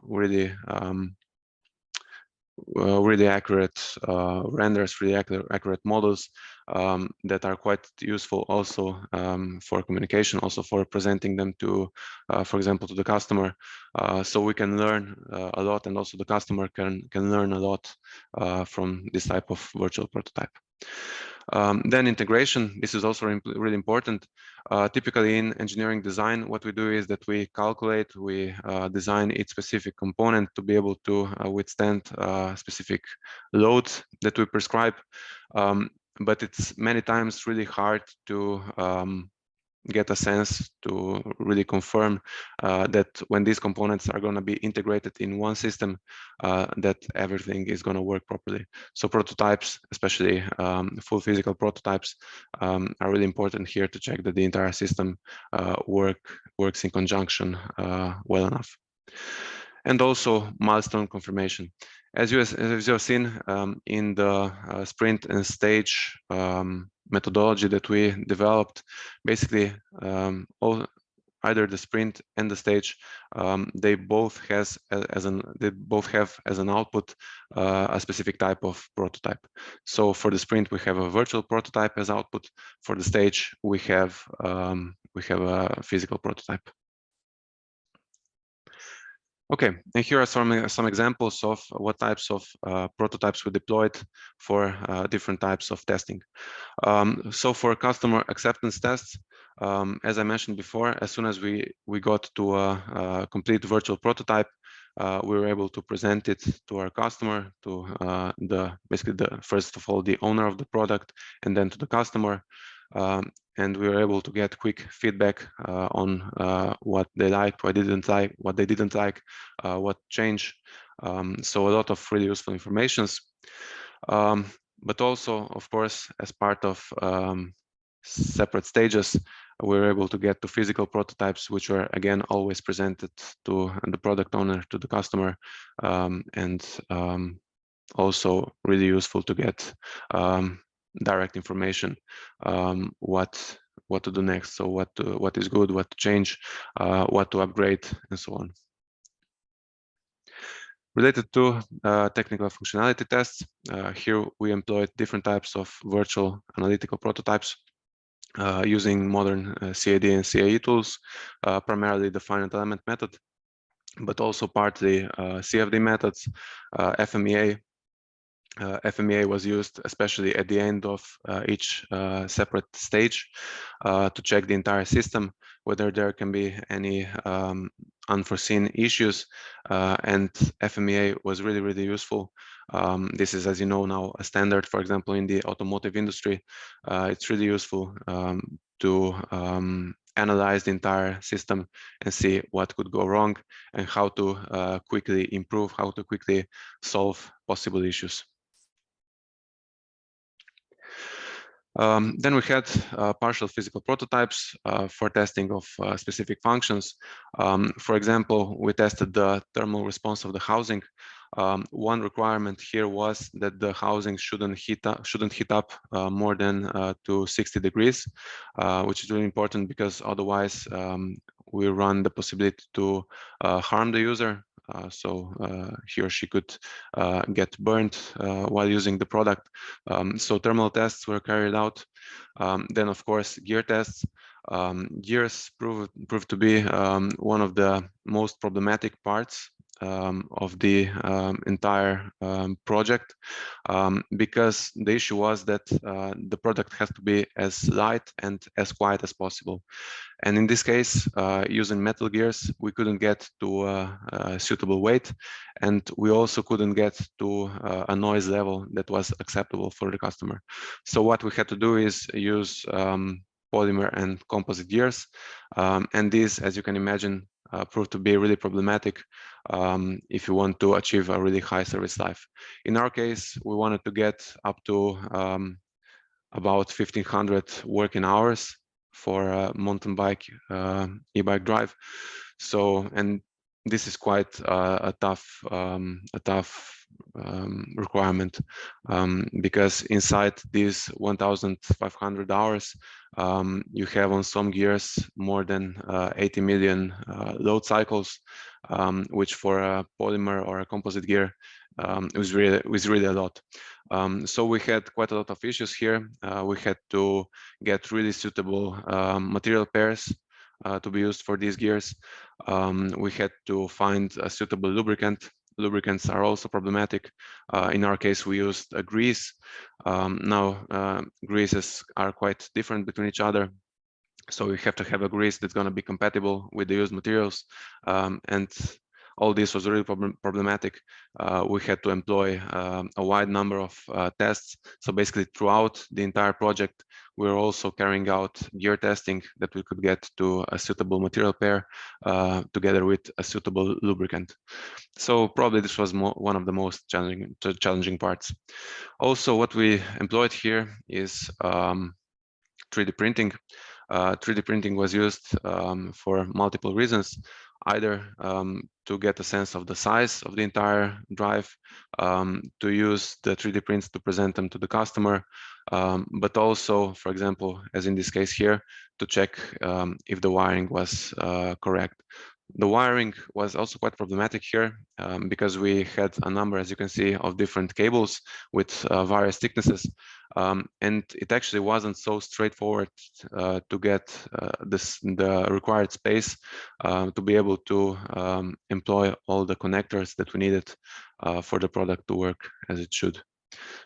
really accurate renders, really accurate models that are quite useful also for communication, also for presenting them to, for example, to the customer. So we can learn a lot, and also the customer can learn a lot from this type of virtual prototype. Then integration, this is also really important. Typically in engineering design, what we do is that we calculate, we design each specific component to be able to withstand specific loads that we prescribe. But it's many times really hard to get a sense to really confirm that when these components are going to be integrated in one system, that everything is going to work properly. So prototypes, especially full physical prototypes, are really important here to check that the entire system works in conjunction well enough. And also milestone confirmation. As you have seen in the sprint and stage methodology that we developed, basically either the sprint and the stage, they both have as an output a specific type of prototype. So for the sprint, we have a virtual prototype as output. For the stage, we have a physical prototype. Okay, and here are some examples of what types of prototypes we deployed for different types of testing. So for customer acceptance tests, as I mentioned before, as soon as we got to a complete virtual prototype, we were able to present it to our customer, to first of all the owner of the product, and then to the customer. And we were able to get quick feedback on what they liked, what they didn't like, what changed. So a lot of really useful informations. But also, of course, as part of separate stages, we were able to get to physical prototypes, which were again always presented to the product owner, to the customer, and also really useful to get direct information, what to do next. So what is good, what to change, what to upgrade, and so on. Related to technical functionality tests, here we employed different types of virtual analytical prototypes using modern CAD and CAE tools, primarily the finite element method, but also partly CFD methods, FMEA, FMEA was used especially at the end of each separate stage to check the entire system, whether there can be any unforeseen issues, and FMEA was really, really useful. This is, as you know now, a standard, for example, in the automotive industry. It's really useful to analyze the entire system and see what could go wrong and how to quickly improve, how to quickly solve possible issues. Then we had partial physical prototypes for testing of specific functions. For example, we tested the thermal response of the housing. One requirement here was that the housing shouldn't heat up more than to 60 degrees, which is really important because otherwise we run the possibility to harm the user. So he or she could get burned while using the product. So thermal tests were carried out. Then, of course, gear tests. Gears proved to be one of the most problematic parts of the entire project, because the issue was that the product has to be as light and as quiet as possible. And in this case, using metal gears, we couldn't get to a suitable weight, and we also couldn't get to a noise level that was acceptable for the customer. So what we had to do is use polymer and composite gears, and these, as you can imagine, proved to be really problematic if you want to achieve a really high service life. In our case, we wanted to get up to about 1,500 working hours for a mountain bike e-bike drive. So, and this is quite a tough requirement, because inside these 1,500 hours, you have on some gears more than 80 million load cycles, which for a polymer or a composite gear was really a lot. So we had quite a lot of issues here. We had to get really suitable material pairs to be used for these gears. We had to find a suitable lubricant. Lubricants are also problematic. In our case, we used a grease. Now, greases are quite different between each other. So we have to have a grease that's going to be compatible with the used materials. And all this was really problematic. We had to employ a wide number of tests. So basically throughout the entire project, we were also carrying out gear testing that we could get to a suitable material pair together with a suitable lubricant. So probably this was one of the most challenging parts. Also, what we employed here is 3D printing. 3D printing was used for multiple reasons, either to get a sense of the size of the entire drive, to use the 3D prints to present them to the customer, but also, for example, as in this case here, to check if the wiring was correct. The wiring was also quite problematic here because we had a number, as you can see, of different cables with various thicknesses. And it actually wasn't so straightforward to get the required space to be able to employ all the connectors that we needed for the product to work as it should.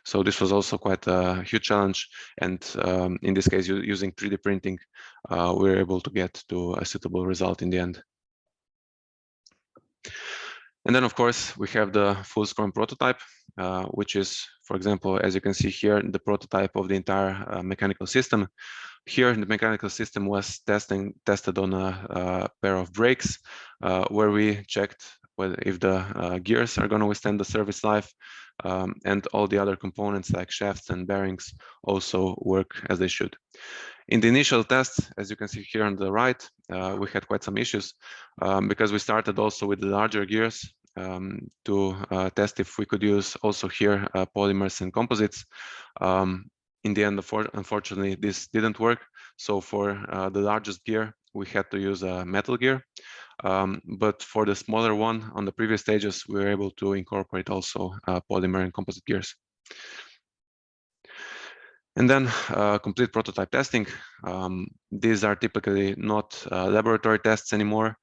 So this was also quite a huge challenge. And in this case, using 3D printing, we were able to get to a suitable result in the end. And then, of course, we have the full Scrum prototype, which is, for example, as you can see here, the prototype of the entire mechanical system. Here, the mechanical system was tested on a pair of brakes, where we checked if the gears are going to withstand the service life, and all the other components like shafts and bearings also work as they should. In the initial test, as you can see here on the right, we had quite some issues because we started also with the larger gears to test if we could use also here polymers and composites. In the end, unfortunately, this didn't work. So for the largest gear, we had to use a metal gear. But for the smaller one on the previous stages, we were able to incorporate also polymer and composite gears. And then complete prototype testing. These are typically not laboratory tests anymore.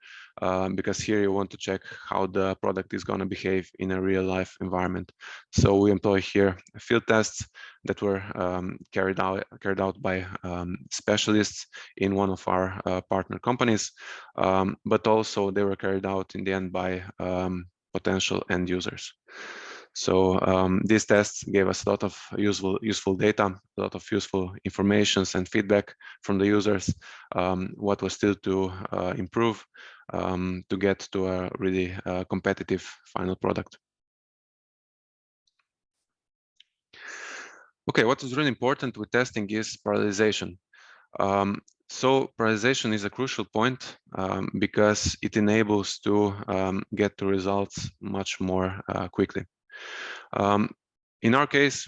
because here you want to check how the product is going to behave in a real life environment. So we employ here field tests that were carried out by specialists in one of our partner companies, but also they were carried out in the end by potential end users. So these tests gave us a lot of useful data, a lot of useful informations and feedback from the users, what was still to improve to get to a really competitive final product. Okay, what is really important with testing is parallelization. So parallelization is a crucial point because it enables to get to results much more quickly. In our case,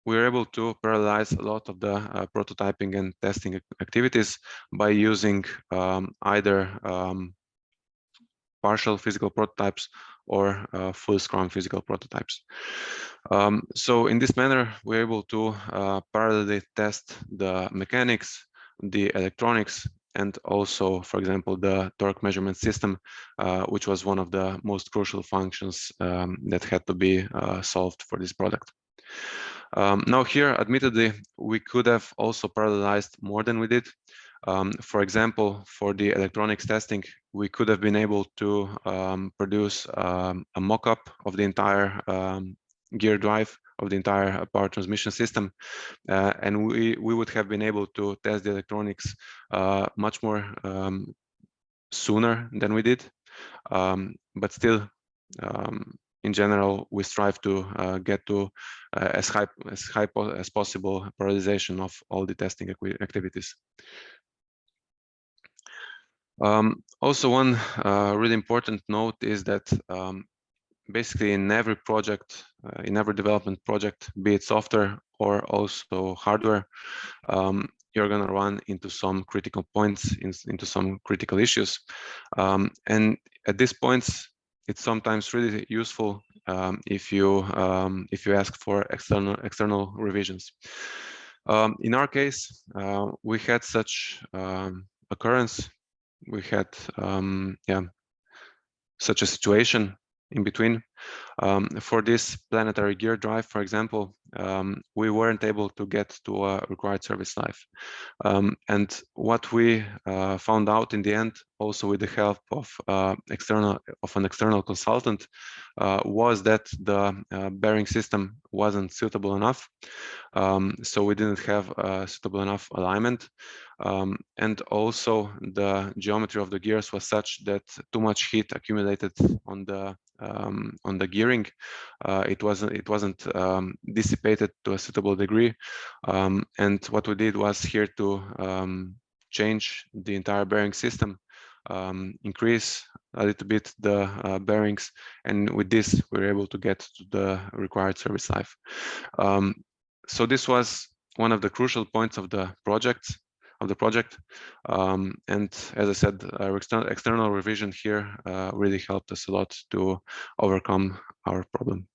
we were able to parallelize a lot of the prototyping and testing activities by using either partial physical prototypes or full Scrum physical prototypes. So in this manner, we're able to parallelly test the mechanics, the electronics, and also, for example, the torque measurement system, which was one of the most crucial functions that had to be solved for this product. Now here, admittedly, we could have also parallelized more than we did. For example, for the electronics testing, we could have been able to produce a mock-up of the entire gear drive of the entire power transmission system, and we would have been able to test the electronics much more sooner than we did, but still, in general, we strive to get to as high as possible parallelization of all the testing activities. Also, one really important note is that basically in every project, in every development project, be it software or also hardware, you're going to run into some critical points, into some critical issues. And at these points, it's sometimes really useful if you ask for external revisions. In our case, we had such occurrence. We had such a situation in between. For this planetary gear drive, for example, we weren't able to get to a required service life. And what we found out in the end, also with the help of an external consultant, was that the bearing system wasn't suitable enough. So we didn't have a suitable enough alignment. And also the geometry of the gears was such that too much heat accumulated on the gearing. It wasn't dissipated to a suitable degree. And what we did was here to change the entire bearing system, increase a little bit the bearings, and with this we were able to get to the required service life. So this was one of the crucial points of the project. And as I said, our external revision here really helped us a lot to overcome our problem.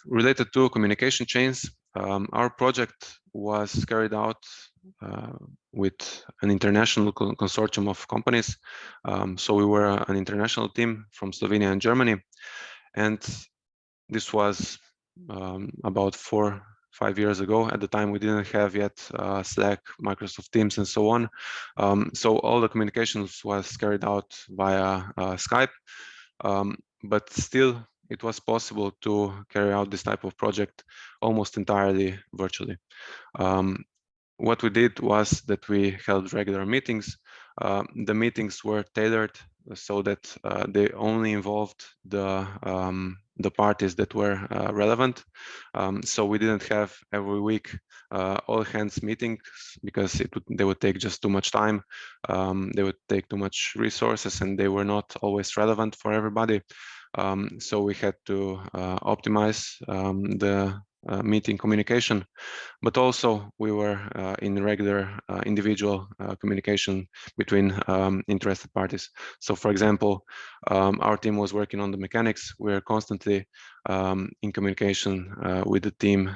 Related to communication chains, our project was carried out with an international consortium of companies. So we were an international team from Slovenia and Germany, and this was about 4-5 years ago. At the time, we didn't have yet Slack, Microsoft Teams, and so on. So all the communications was carried out via Skype, but still it was possible to carry out this type of project almost entirely virtually. What we did was that we held regular meetings. The meetings were tailored so that they only involved the parties that were relevant. So we didn't have every week all hands meetings because they would take just too much time. They would take too much resources, and they were not always relevant for everybody. So we had to optimize meeting communication, but also we were in regular individual communication between interested parties. So for example, our team was working on the mechanics. We're constantly in communication with the team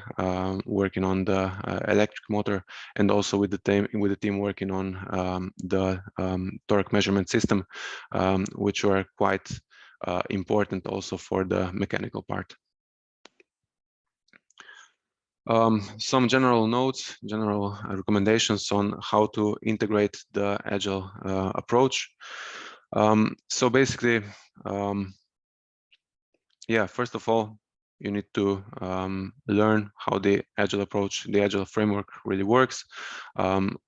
working on the electric motor, and also with the team working on the torque measurement system, which were quite important also for the mechanical part. Some general notes, general recommendations on how to integrate the Agile approach. So basically, yeah, first of all, you need to learn how the Agile approach, the Agile framework really works.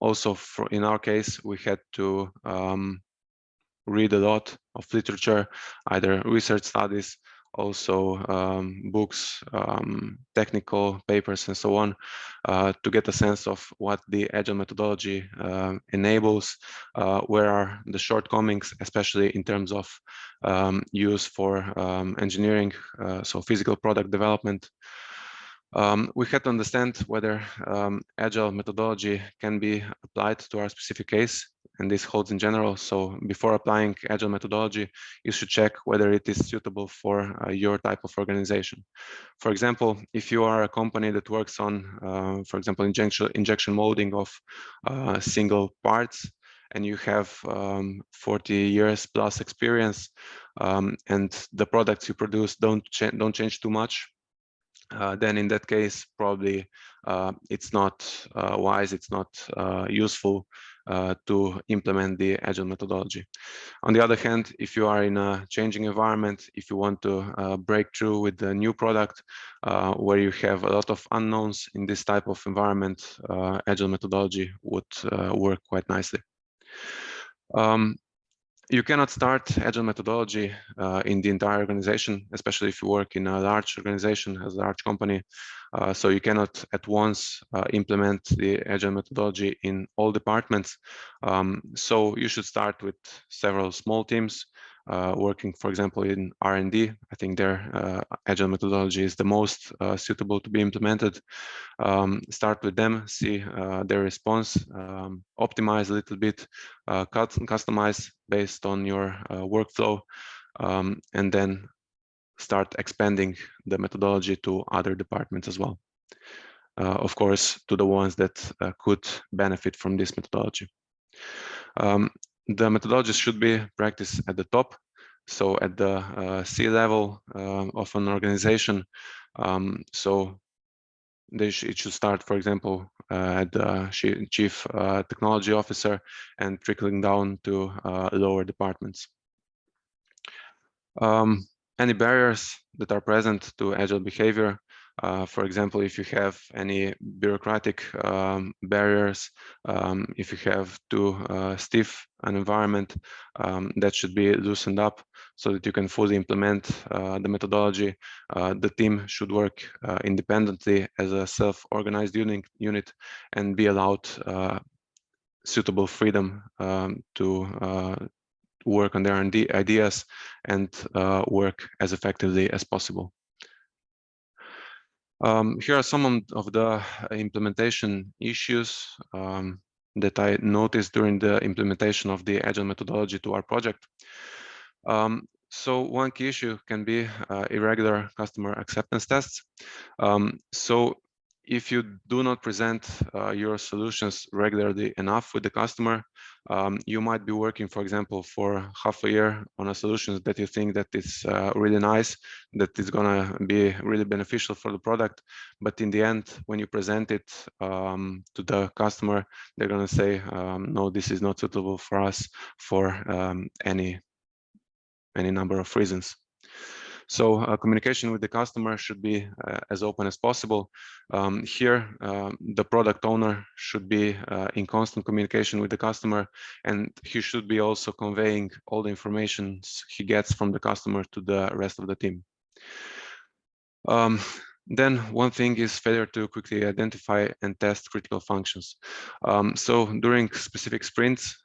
Also, in our case, we had to read a lot of literature, either research studies, also books, technical papers, and so on, to get a sense of what the Agile methodology enables, where are the shortcomings, especially in terms of use for engineering, so physical product development. We had to understand whether Agile methodology can be applied to our specific case, and this holds in general. So before applying Agile methodology, you should check whether it is suitable for your type of organization. For example, if you are a company that works on, for example, injection molding of single parts, and you have 40 years plus experience, and the products you produce don't change too much, then in that case, probably it's not wise, it's not useful to implement the Agile methodology. On the other hand, if you are in a changing environment, if you want to break through with a new product where you have a lot of unknowns in this type of environment, Agile methodology would work quite nicely. You cannot start Agile methodology in the entire organization, especially if you work in a large organization, as a large company. So you cannot at once implement the Agile methodology in all departments. So you should start with several small teams working, for example, in R&D. I think their Agile methodology is the most suitable to be implemented. Start with them, see their response, optimize a little bit, customize based on your workflow, and then start expanding the methodology to other departments as well. Of course, to the ones that could benefit from this methodology. The methodology should be practiced at the top, so at the C-level of an organization. So it should start, for example, at the chief technology officer and trickling down to lower departments. Any barriers that are present to Agile behavior, for example, if you have any bureaucratic barriers, if you have too stiff an environment, that should be loosened up so that you can fully implement the methodology. The team should work independently as a self-organized unit and be allowed suitable freedom to work on their ideas and work as effectively as possible. Here are some of the implementation issues that I noticed during the implementation of the Agile methodology to our project. So one key issue can be irregular customer acceptance tests. So if you do not present your solutions regularly enough with the customer, you might be working, for example, for half a year on a solution that you think that is really nice, that is gonna be really beneficial for the product. But in the end, when you present it to the customer, they're gonna say, no, this is not suitable for us for any number of reasons. So communication with the customer should be as open as possible. Here, the product owner should be in constant communication with the customer, and he should be also conveying all the information he gets from the customer to the rest of the team. Then one thing is failure to quickly identify and test critical functions. So during specific sprints,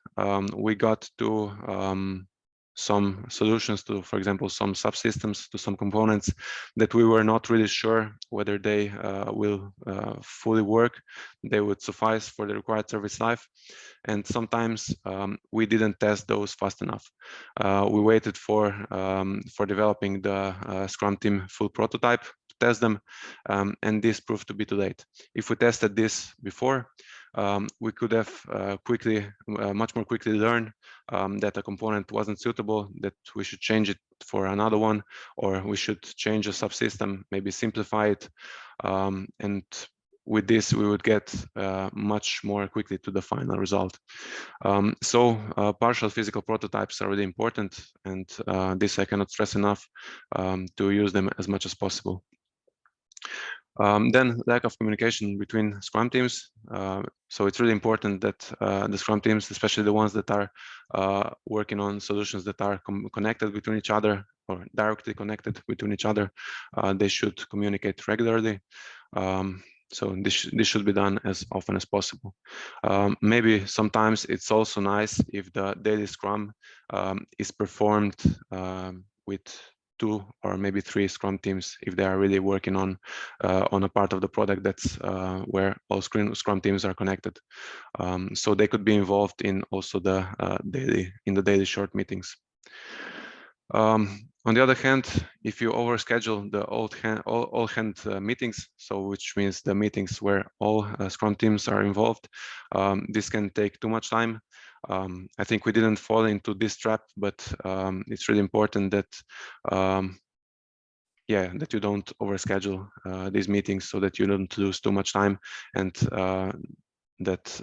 we got to some solutions to, for example, some subsystems, to some components that we were not really sure whether they will fully work, they would suffice for the required service life. And sometimes we didn't test those fast enough. We waited for developing the Scrum team full prototype to test them, and this proved to be too late. If we tested this before, we could have much more quickly learned that a component wasn't suitable, that we should change it for another one, or we should change a subsystem, maybe simplify it, and with this we would get much more quickly to the final result. So partial physical prototypes are really important, and this I cannot stress enough, to use them as much as possible. Then lack of communication between Scrum teams. So it's really important that the Scrum teams, especially the ones that are working on solutions that are connected between each other or directly connected between each other, they should communicate regularly. So this should be done as often as possible. Maybe sometimes it's also nice if the daily Scrum is performed with 2 or maybe 3 Scrum teams, if they are really working on a part of the product that's where all Scrum teams are connected. So they could be involved in also the daily short meetings. On the other hand, if you overschedule the all hand meetings, so which means the meetings where all Scrum teams are involved, this can take too much time. I think we didn't fall into this trap, but it's really important that that you don't overschedule these meetings, so that you don't lose too much time, and that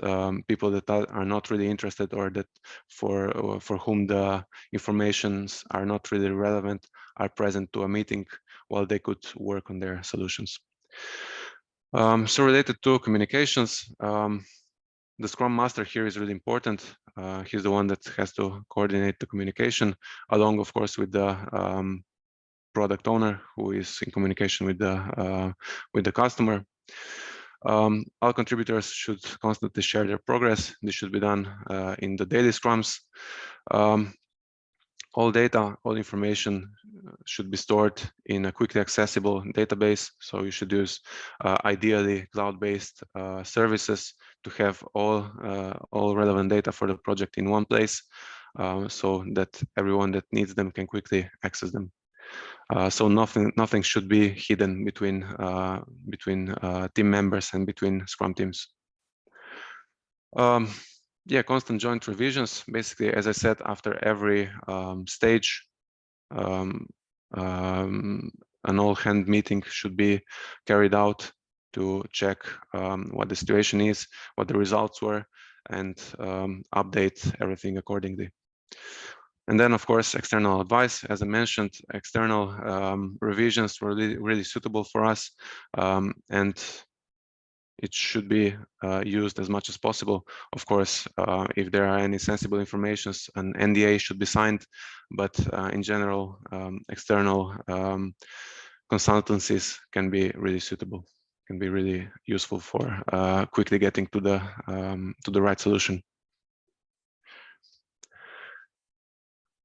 people that are not really interested, or that for whom the informations are not really relevant, are present to a meeting while they could work on their solutions. So related to communications, the Scrum Master here is really important. He's the one that has to coordinate the communication, along, of course, with the product owner, who is in communication with the customer. All contributors should constantly share their progress. This should be done in the daily Scrums. All data, all information should be stored in a quickly accessible database. So you should use ideally cloud-based services to have all relevant data for the project in one place, so that everyone that needs them can quickly access them. So nothing should be hidden between team members and between Scrum teams. Constant joint revisions. Basically, as I said, after every stage, an all-hand meeting should be carried out to check what the situation is, what the results were, and update everything accordingly. And then, of course, external advice. As I mentioned, external revisions were really suitable for us, and it should be used as much as possible. Of course, if there are any sensible informations, an NDA should be signed, but in general, external consultancies can be really suitable, can be really useful for quickly getting to the right solution.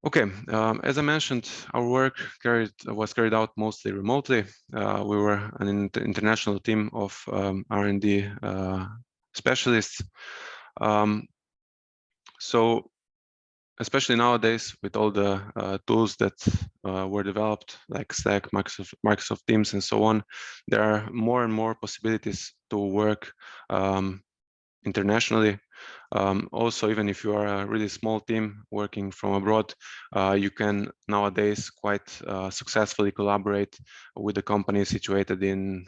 Okay, as I mentioned, our work was carried out mostly remotely. We were an international team of R&D specialists. So especially nowadays, with all the tools that were developed, like Slack, Microsoft Teams, and so on, there are more and more possibilities to work internationally. Also, even if you are a really small team working from abroad, you can nowadays quite successfully collaborate with the company situated in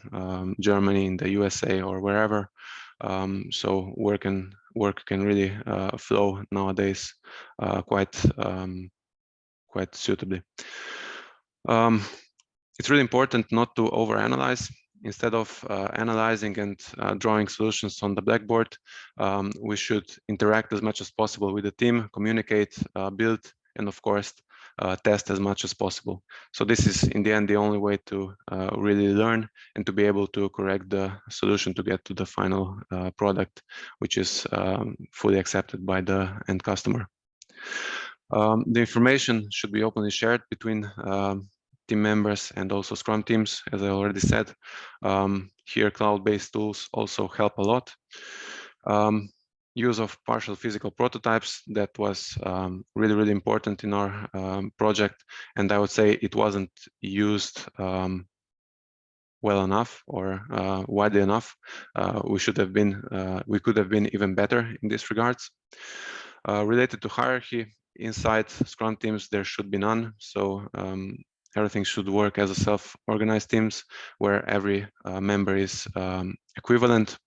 Germany, in the USA, or wherever. So work can really flow nowadays quite suitably. It's really important not to overanalyze. Instead of analyzing and drawing solutions on the blackboard, we should interact as much as possible with the team, communicate, build, and of course, test as much as possible. So this is, in the end, the only way to really learn and to be able to correct the solution to get to the final product, which is fully accepted by the end customer. The information should be openly shared between team members and also Scrum teams, as I already said. Here, cloud-based tools also help a lot. Use of partial physical prototypes, that was really, really important in our project, and I would say it wasn't used well enough or widely enough. We could have been even better in this regards. Related to hierarchy, inside Scrum teams, there should be none. So everything should work as a self-organized teams where every member is equivalent.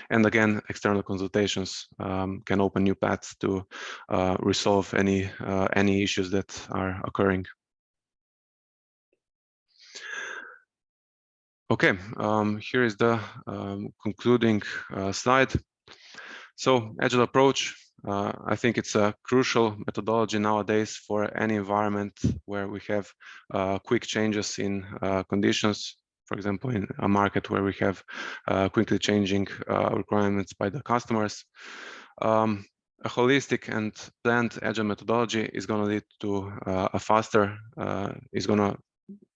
And again, external consultations can open new paths to resolve any issues that are occurring. Okay, here is the concluding slide. So Agile approach, I think it's a crucial methodology nowadays for any environment where we have quick changes in conditions. For example, in a market where we have quickly changing requirements by the customers. A holistic and planned Agile methodology is going to lead to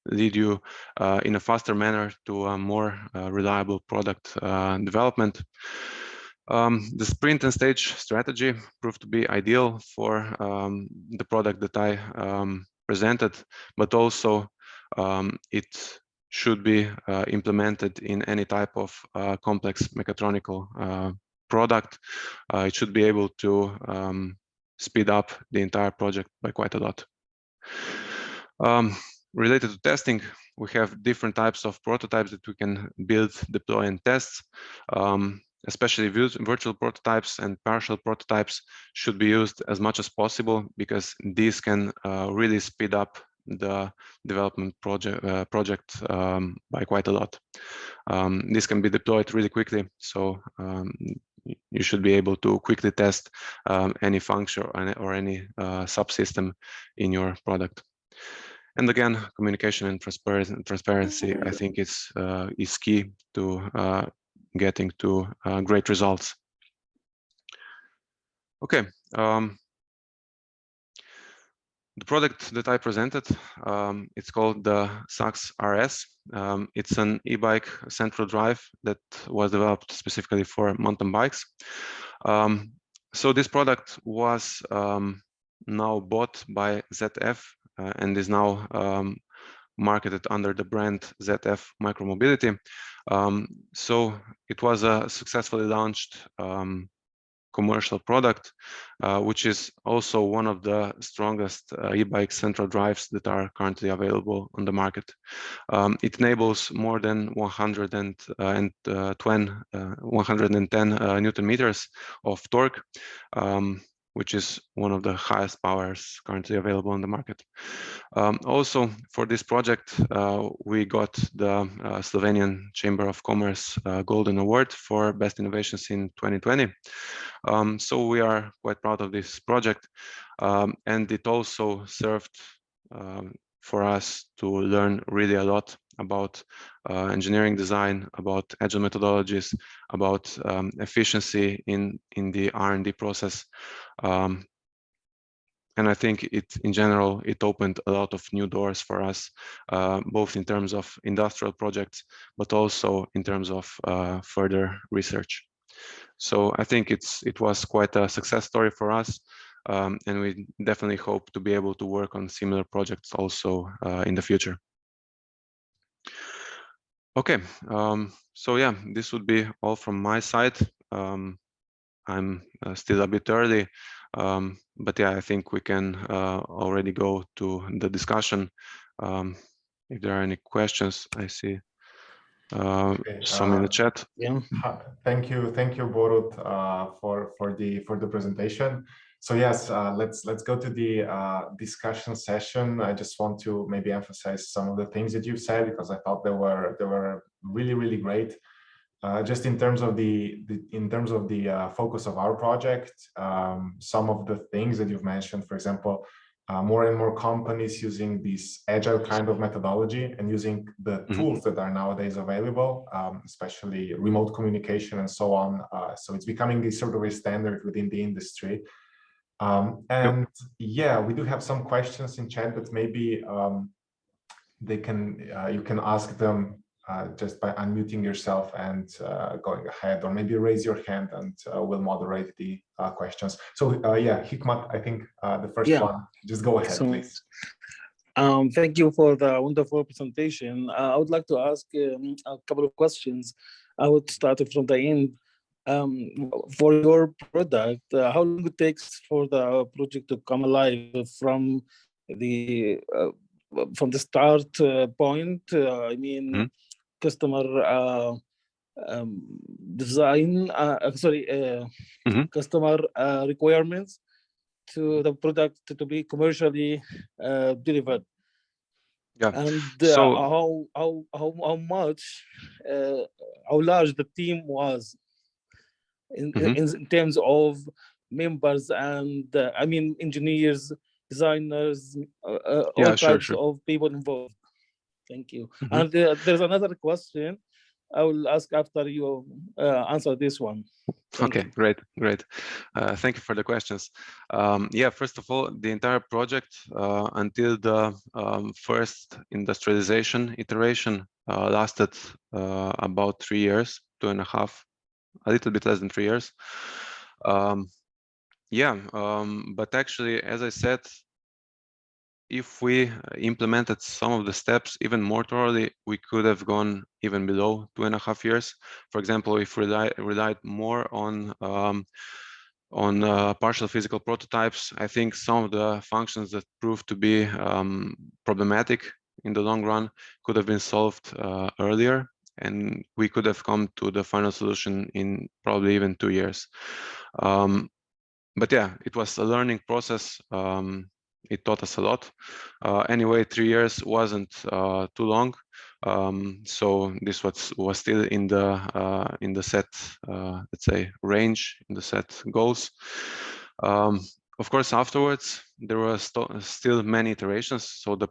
lead you in a faster manner to a more reliable product development. The sprint and stage strategy proved to be ideal for the product that I presented, but also it should be implemented in any type of complex mechatronical product. It should be able to speed up the entire project by quite a lot. Related to testing, we have different types of prototypes that we can build, deploy, and test. Especially virtual prototypes and partial prototypes should be used as much as possible because these can really speed up the development project by quite a lot. This can be deployed really quickly, so you should be able to quickly test any function or any subsystem in your product. And again, communication and transparency, I think is key to getting to great results. Okay, the product that I presented, it's called the Sax RS. It's an e-bike central drive that was developed specifically for mountain bikes. So this product was now bought by ZF and is now marketed under the brand ZF Micromobility. So it was a successfully launched commercial product, which is also one of the strongest e-bike central drives that are currently available on the market. It enables more than 110 Newton meters of torque, which is one of the highest powers currently available on the market. Also, for this project, we got the Slovenian Chamber of Commerce Golden Award for Best Innovations in 2020. So we are quite proud of this project, and it also served for us to learn really a lot about engineering design, about agile methodologies, about efficiency in the R&D process. And I think in general, it opened a lot of new doors for us, both in terms of industrial projects, but also in terms of further research. So I think it was quite a success story for us, and we definitely hope to be able to work on similar projects also in the future. Okay, so yeah, this would be all from my side. I'm still a bit early, but yeah, I think we can already go to the discussion. If there are any questions, I see some in the chat. Yeah. Thank you, Borut, for the presentation. So yes, let's go to the discussion session. I just want to maybe emphasize some of the things that you've said because I thought they were really great. Just in terms of the focus of our project, some of the things that you've mentioned, for example, more and more companies using this agile kind of methodology and using the tools that are nowadays available, especially remote communication and so on. So it's becoming this sort of a standard within the industry. And yeah, we do have some questions in chat, but maybe they can you can ask them just by unmuting yourself and going ahead, or maybe raise your hand and we'll moderate the questions. So yeah, Hikmat, I think the first one, just go ahead, please. Thank you for the wonderful presentation. I would like to ask a couple of questions. I would start from the end. For your product, how long it takes for the project to come alive from the start point? I mean, customer design, customer requirements to the product to be commercially delivered. Yeah. And So how much, how large the team was in terms of members and I mean engineers, designers, all types of people involved. Thank you. And there's another question I will ask after you answer this one. Okay, great. Thank you for the questions. Yeah, first of all, the entire project until the first industrialization iteration lasted about 3 years, 2.5, a little bit less than 3 years. But actually, as I said, if we implemented some of the steps even more thoroughly, we could have gone even below 2.5 years. For example, if we relied more on partial physical prototypes, I think some of the functions that proved to be problematic in the long run could have been solved earlier, and we could have come to the final solution in probably even 2 years. But yeah, it was a learning process. It taught us a lot. Anyway, 3 years wasn't too long, so this was still in the set, let's say, range, in the set goals. Of course, afterwards there were still many iterations. So the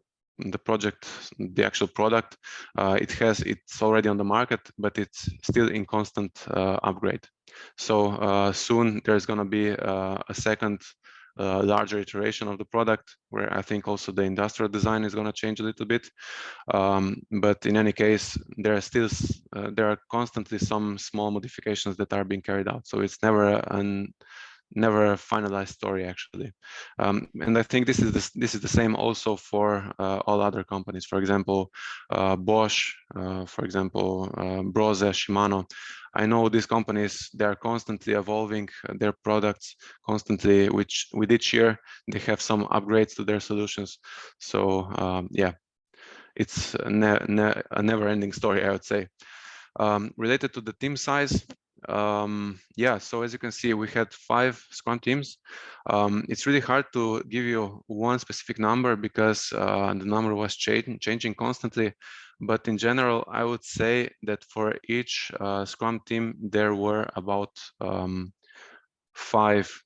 project, the actual product, it's already on the market, but it's still in constant upgrade. So soon there's going to be a second larger iteration of the product, where I think also the industrial design is going to change a little bit. But in any case, there are constantly some small modifications that are being carried out. So it's never a finalized story, actually. And I think this is the same also for all other companies. For example, Bosch, for example, Brose, Shimano. I know these companies, they are constantly evolving their products constantly, which with each year they have some upgrades to their solutions. So yeah, it's a never-ending story, I would say. Related to the team size, yeah, so as you can see, we had 5 Scrum teams. It's really hard to give you one specific number because the number was changing constantly. But in general, I would say that for each Scrum team, there were about 5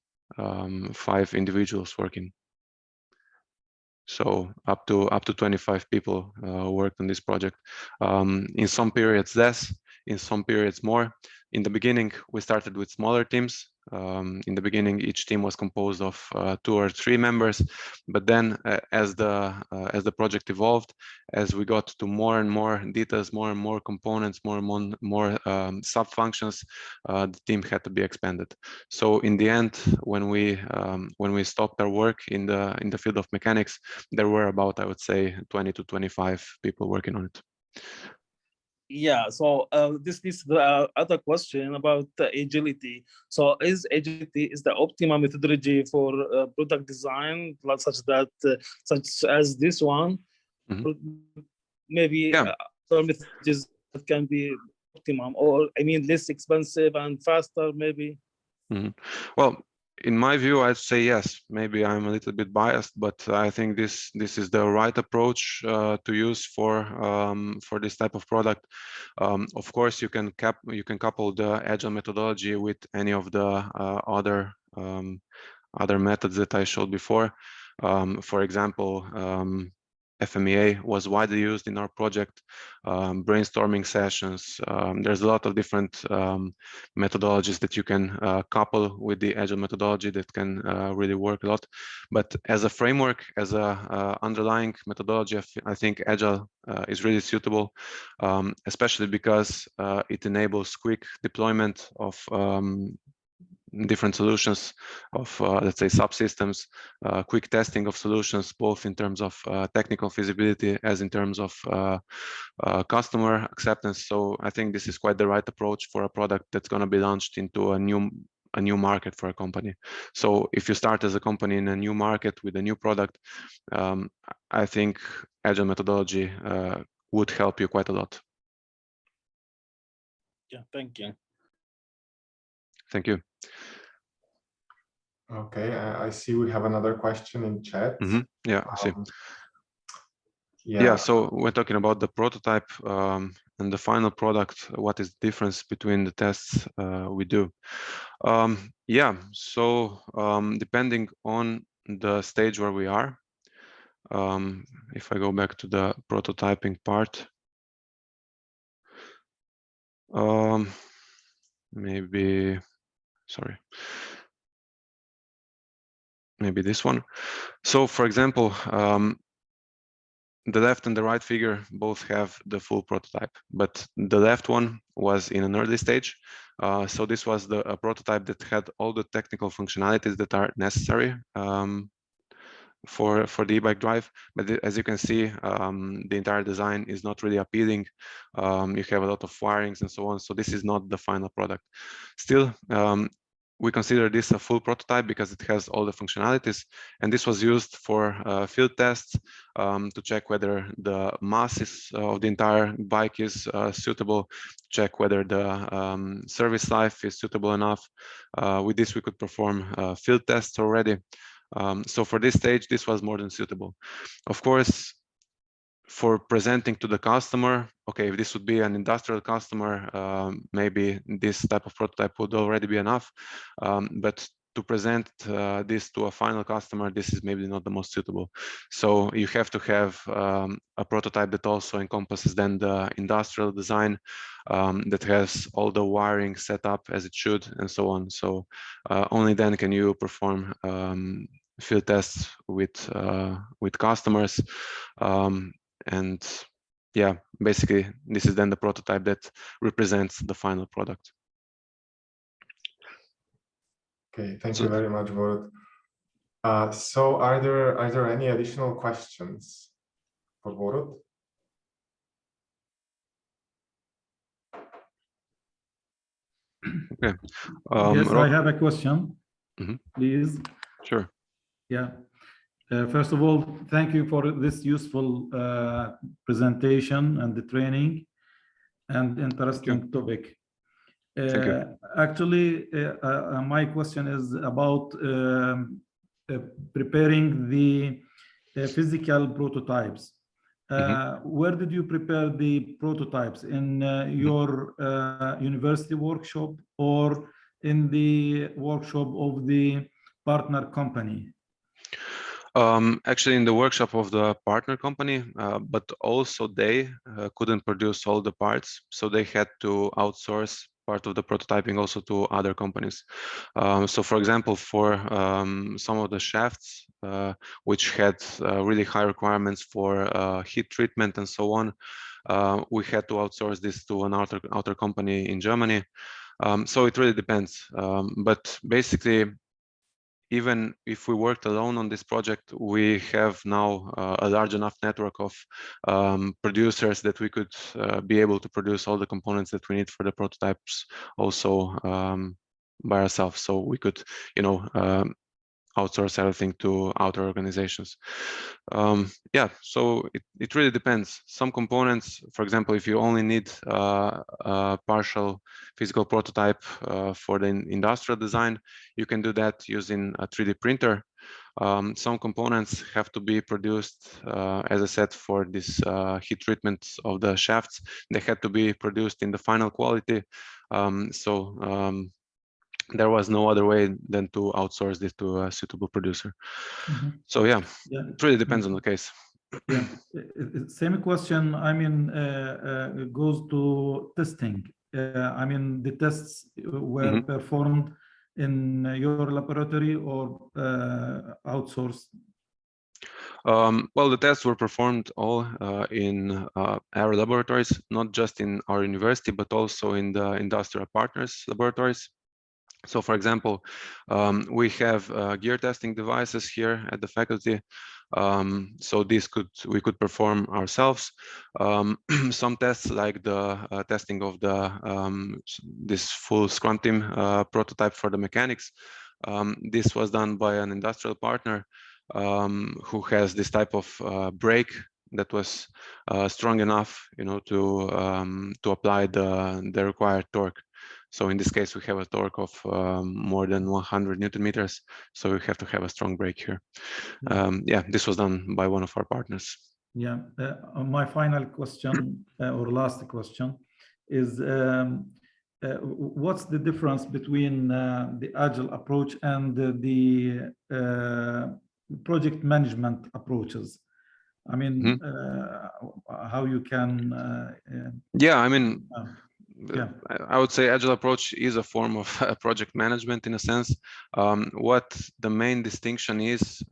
individuals working. So up to 25 people worked on this project. In some periods less, in some periods more. In the beginning, we started with smaller teams. In the beginning, each team was composed of 2 or 3 members. But then, as the project evolved, as we got to more and more details, more and more components, more and more sub functions, the team had to be expanded. So in the end, when we stopped our work in the field of mechanics, there were about, I would say, 20 to 25 people working on it. Yeah, so this is the other question about agility. So is agility the optimal methodology for product design, such as this one? Maybe some methods that can be optimum, or I mean less expensive and faster, maybe? Well, in my view, I'd say yes. Maybe I'm a little bit biased, but I think this is the right approach to use for this type of product. Of course, you can couple the Agile methodology with any of the other methods that I showed before. For example, FMEA was widely used in our project, brainstorming sessions. There's a lot of different methodologies that you can couple with the Agile methodology that can really work a lot. But as a framework, as a underlying methodology, I think Agile is really suitable, especially because it enables quick deployment of different solutions of, let's say, subsystems, quick testing of solutions, both in terms of technical feasibility as in terms of customer acceptance. So I think this is quite the right approach for a product that's going to be launched into a new market for a company. So if you start as a company in a new market with a new product, I think Agile methodology would help you quite a lot. Yeah, thank you. Thank you. Okay, I see we have another question in chat. Yeah, I see. Yeah, so we're talking about the prototype and the final product. What is the difference between the tests we do? Yeah, so depending on the stage where we are, if I go back to the prototyping part, maybe this one. So for example, the left and the right figure both have the full prototype, but the left one was in an early stage. So this was a prototype that had all the technical functionalities that are necessary for the e-bike drive. But as you can see, the entire design is not really appealing. You have a lot of wirings and so on. So this is not the final product. Still, we consider this a full prototype because it has all the functionalities, and this was used for field tests to check whether the mass of the entire bike is suitable, check whether the service life is suitable enough. With this, we could perform field tests already. So for this stage, this was more than suitable. Of course, for presenting to the customer, okay, if this would be an industrial customer, maybe this type of prototype would already be enough. But to present this to a final customer, this is maybe not the most suitable. So you have to have a prototype that also encompasses then the industrial design, that has all the wiring set up as it should and so on. So only then can you perform field tests with customers. And yeah, basically, this is then the prototype that represents the final product. Okay, thank you very much, Borut. So are there any additional questions for Borut? Okay. Yes, I have a question, please. Sure. Yeah. First of all, thank you for this useful presentation and the training and interesting topic. Actually, my question is about preparing the physical prototypes. Where did you prepare the prototypes? In your university workshop or in the workshop of the partner company? Actually in the workshop of the partner company, but also they couldn't produce all the parts, so they had to outsource part of the prototyping also to other companies. So for example, for some of the shafts which had really high requirements for heat treatment and so on, we had to outsource this to an outer company in Germany. So it really depends, but basically, even if we worked alone on this project, we have now a large enough network of producers that we could be able to produce all the components that we need for the prototypes also by ourselves. So we could, outsource everything to outer organizations. Yeah, so it really depends. Some components, for example, if you only need a partial physical prototype for the industrial design, you can do that using a 3D printer. Some components have to be produced, as I said, for this heat treatment of the shafts. They had to be produced in the final quality. There was no other way than to outsource this to a suitable producer. So yeah, it really depends on the case. Yeah, same question. I mean, goes to testing. I mean, the tests were performed in your laboratory or outsourced? Well, the tests were performed all in our laboratories, not just in our university, but also in the industrial partners laboratories. So, for example, we have gear testing devices here at the faculty. So we could perform ourselves. Some tests, like the testing of the this full Scrum team prototype for the mechanics. This was done by an industrial partner who has this type of brake that was strong enough, to apply the required torque. So in this case, we have a torque of more than 100 Newton meters. So we have to have a strong brake here. Yeah, this was done by one of our partners. Yeah, my final question or last question is, what's the difference between the Agile approach and the project management approaches? I mean, how you can... yeah, I mean, yeah. I would say Agile approach is a form of project management in a sense. What the main distinction is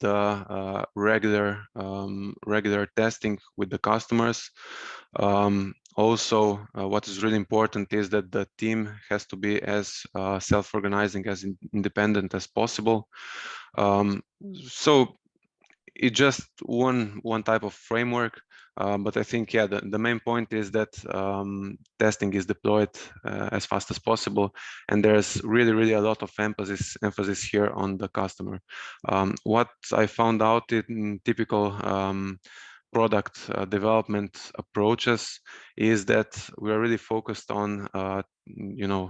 the regular testing with the customers. Also, what is really important is that the team has to be as self-organizing, as independent as possible. So it's just one type of framework, but I think, yeah, the main point is that testing is deployed as fast as possible, and there's really a lot of emphasis here on the customer. What I found out in typical product development approaches is that we are really focused on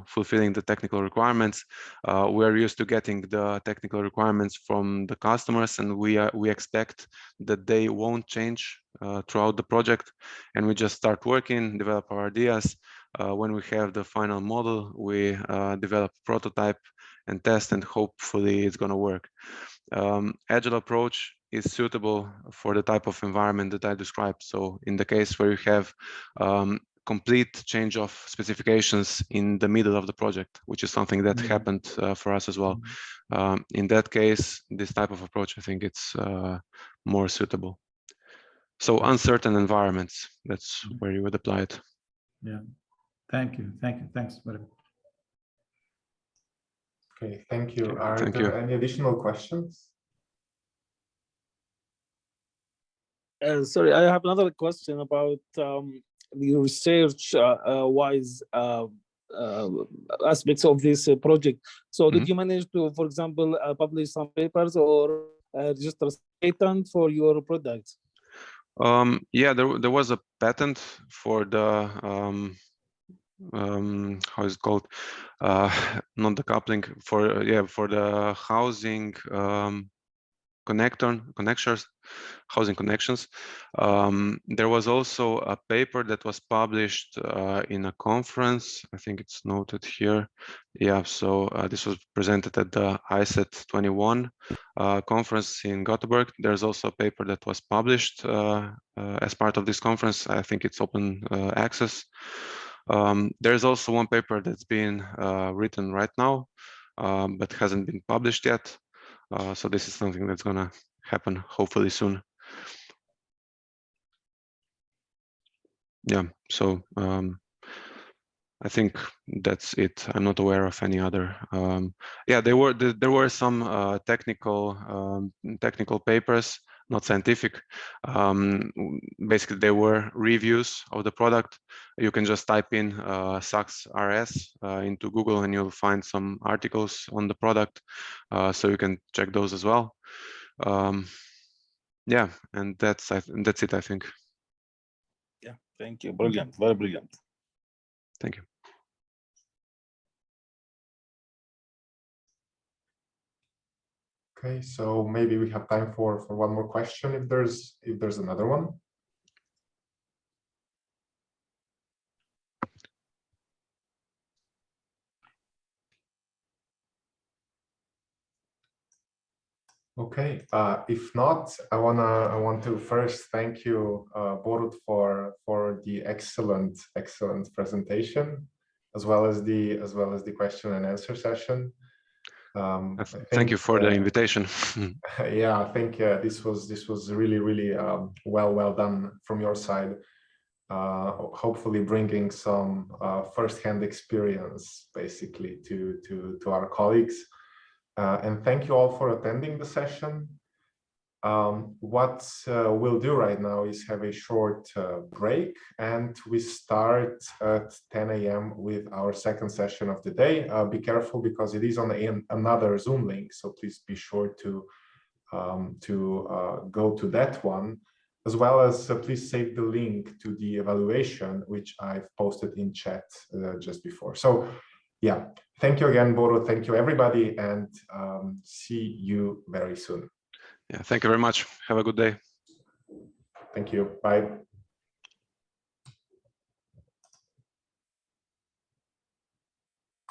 fulfilling the technical requirements. We are used to getting the technical requirements from the customers, and we expect that they won't change throughout the project, and we just start working, develop our ideas. When we have the final model, we develop a prototype and test, and hopefully it's going to work. Agile approach is suitable for the type of environment that I described. So in the case where you have complete change of specifications in the middle of the project, which is something that happened for us as well. In that case, this type of approach, I think it's more suitable. So uncertain environments, that's where you would apply it. Yeah, thank you. Thanks very much. Okay, thank you. Are Thank there you. any additional questions? Sorry, I have another question about the research-wise aspects of this project. So did you manage to, for example, publish some papers or register a patent for your product? Yeah, there was a patent for the how is it called? Not the coupling, for the housing housing connections. There was also a paper that was published in a conference. I think it's noted here. Yeah, so this was presented at the ISET 21 conference in Gothenburg. There's also a paper that was published as part of this conference. I think it's open access. There's also one paper that's being written right now, but hasn't been published yet. So this is something that's gonna happen hopefully soon. Yeah, so I think that's it. I'm not aware of any other. Yeah, there were some technical papers, not scientific. Basically, they were reviews of the product. You can just type in SAX RS into Google, and you'll find some articles on the product, so you can check those as well. Yeah, and that's it, I think. Yeah, thank you. Brilliant, very brilliant. Thank you. Okay, so maybe we have time for one more question if there's another one. Okay, if not, I want to first thank you, Borut, for the excellent presentation, as well as the question and answer session. Thank you for the invitation. Yeah, I think this was really well done from your side. Hopefully bringing some first-hand experience basically to our colleagues. And thank you all for attending the session. What we'll do right now is have a short break, and we start at 10 a.m. with our second session of the day. Be careful because it is on another Zoom link, so please be sure to go to that one, as well as please save the link to the evaluation, which I've posted in chat just before. So yeah, thank you again, Borut. Thank you, everybody, and see you very soon. Yeah, thank you very much. Have a good day. Thank you. Bye.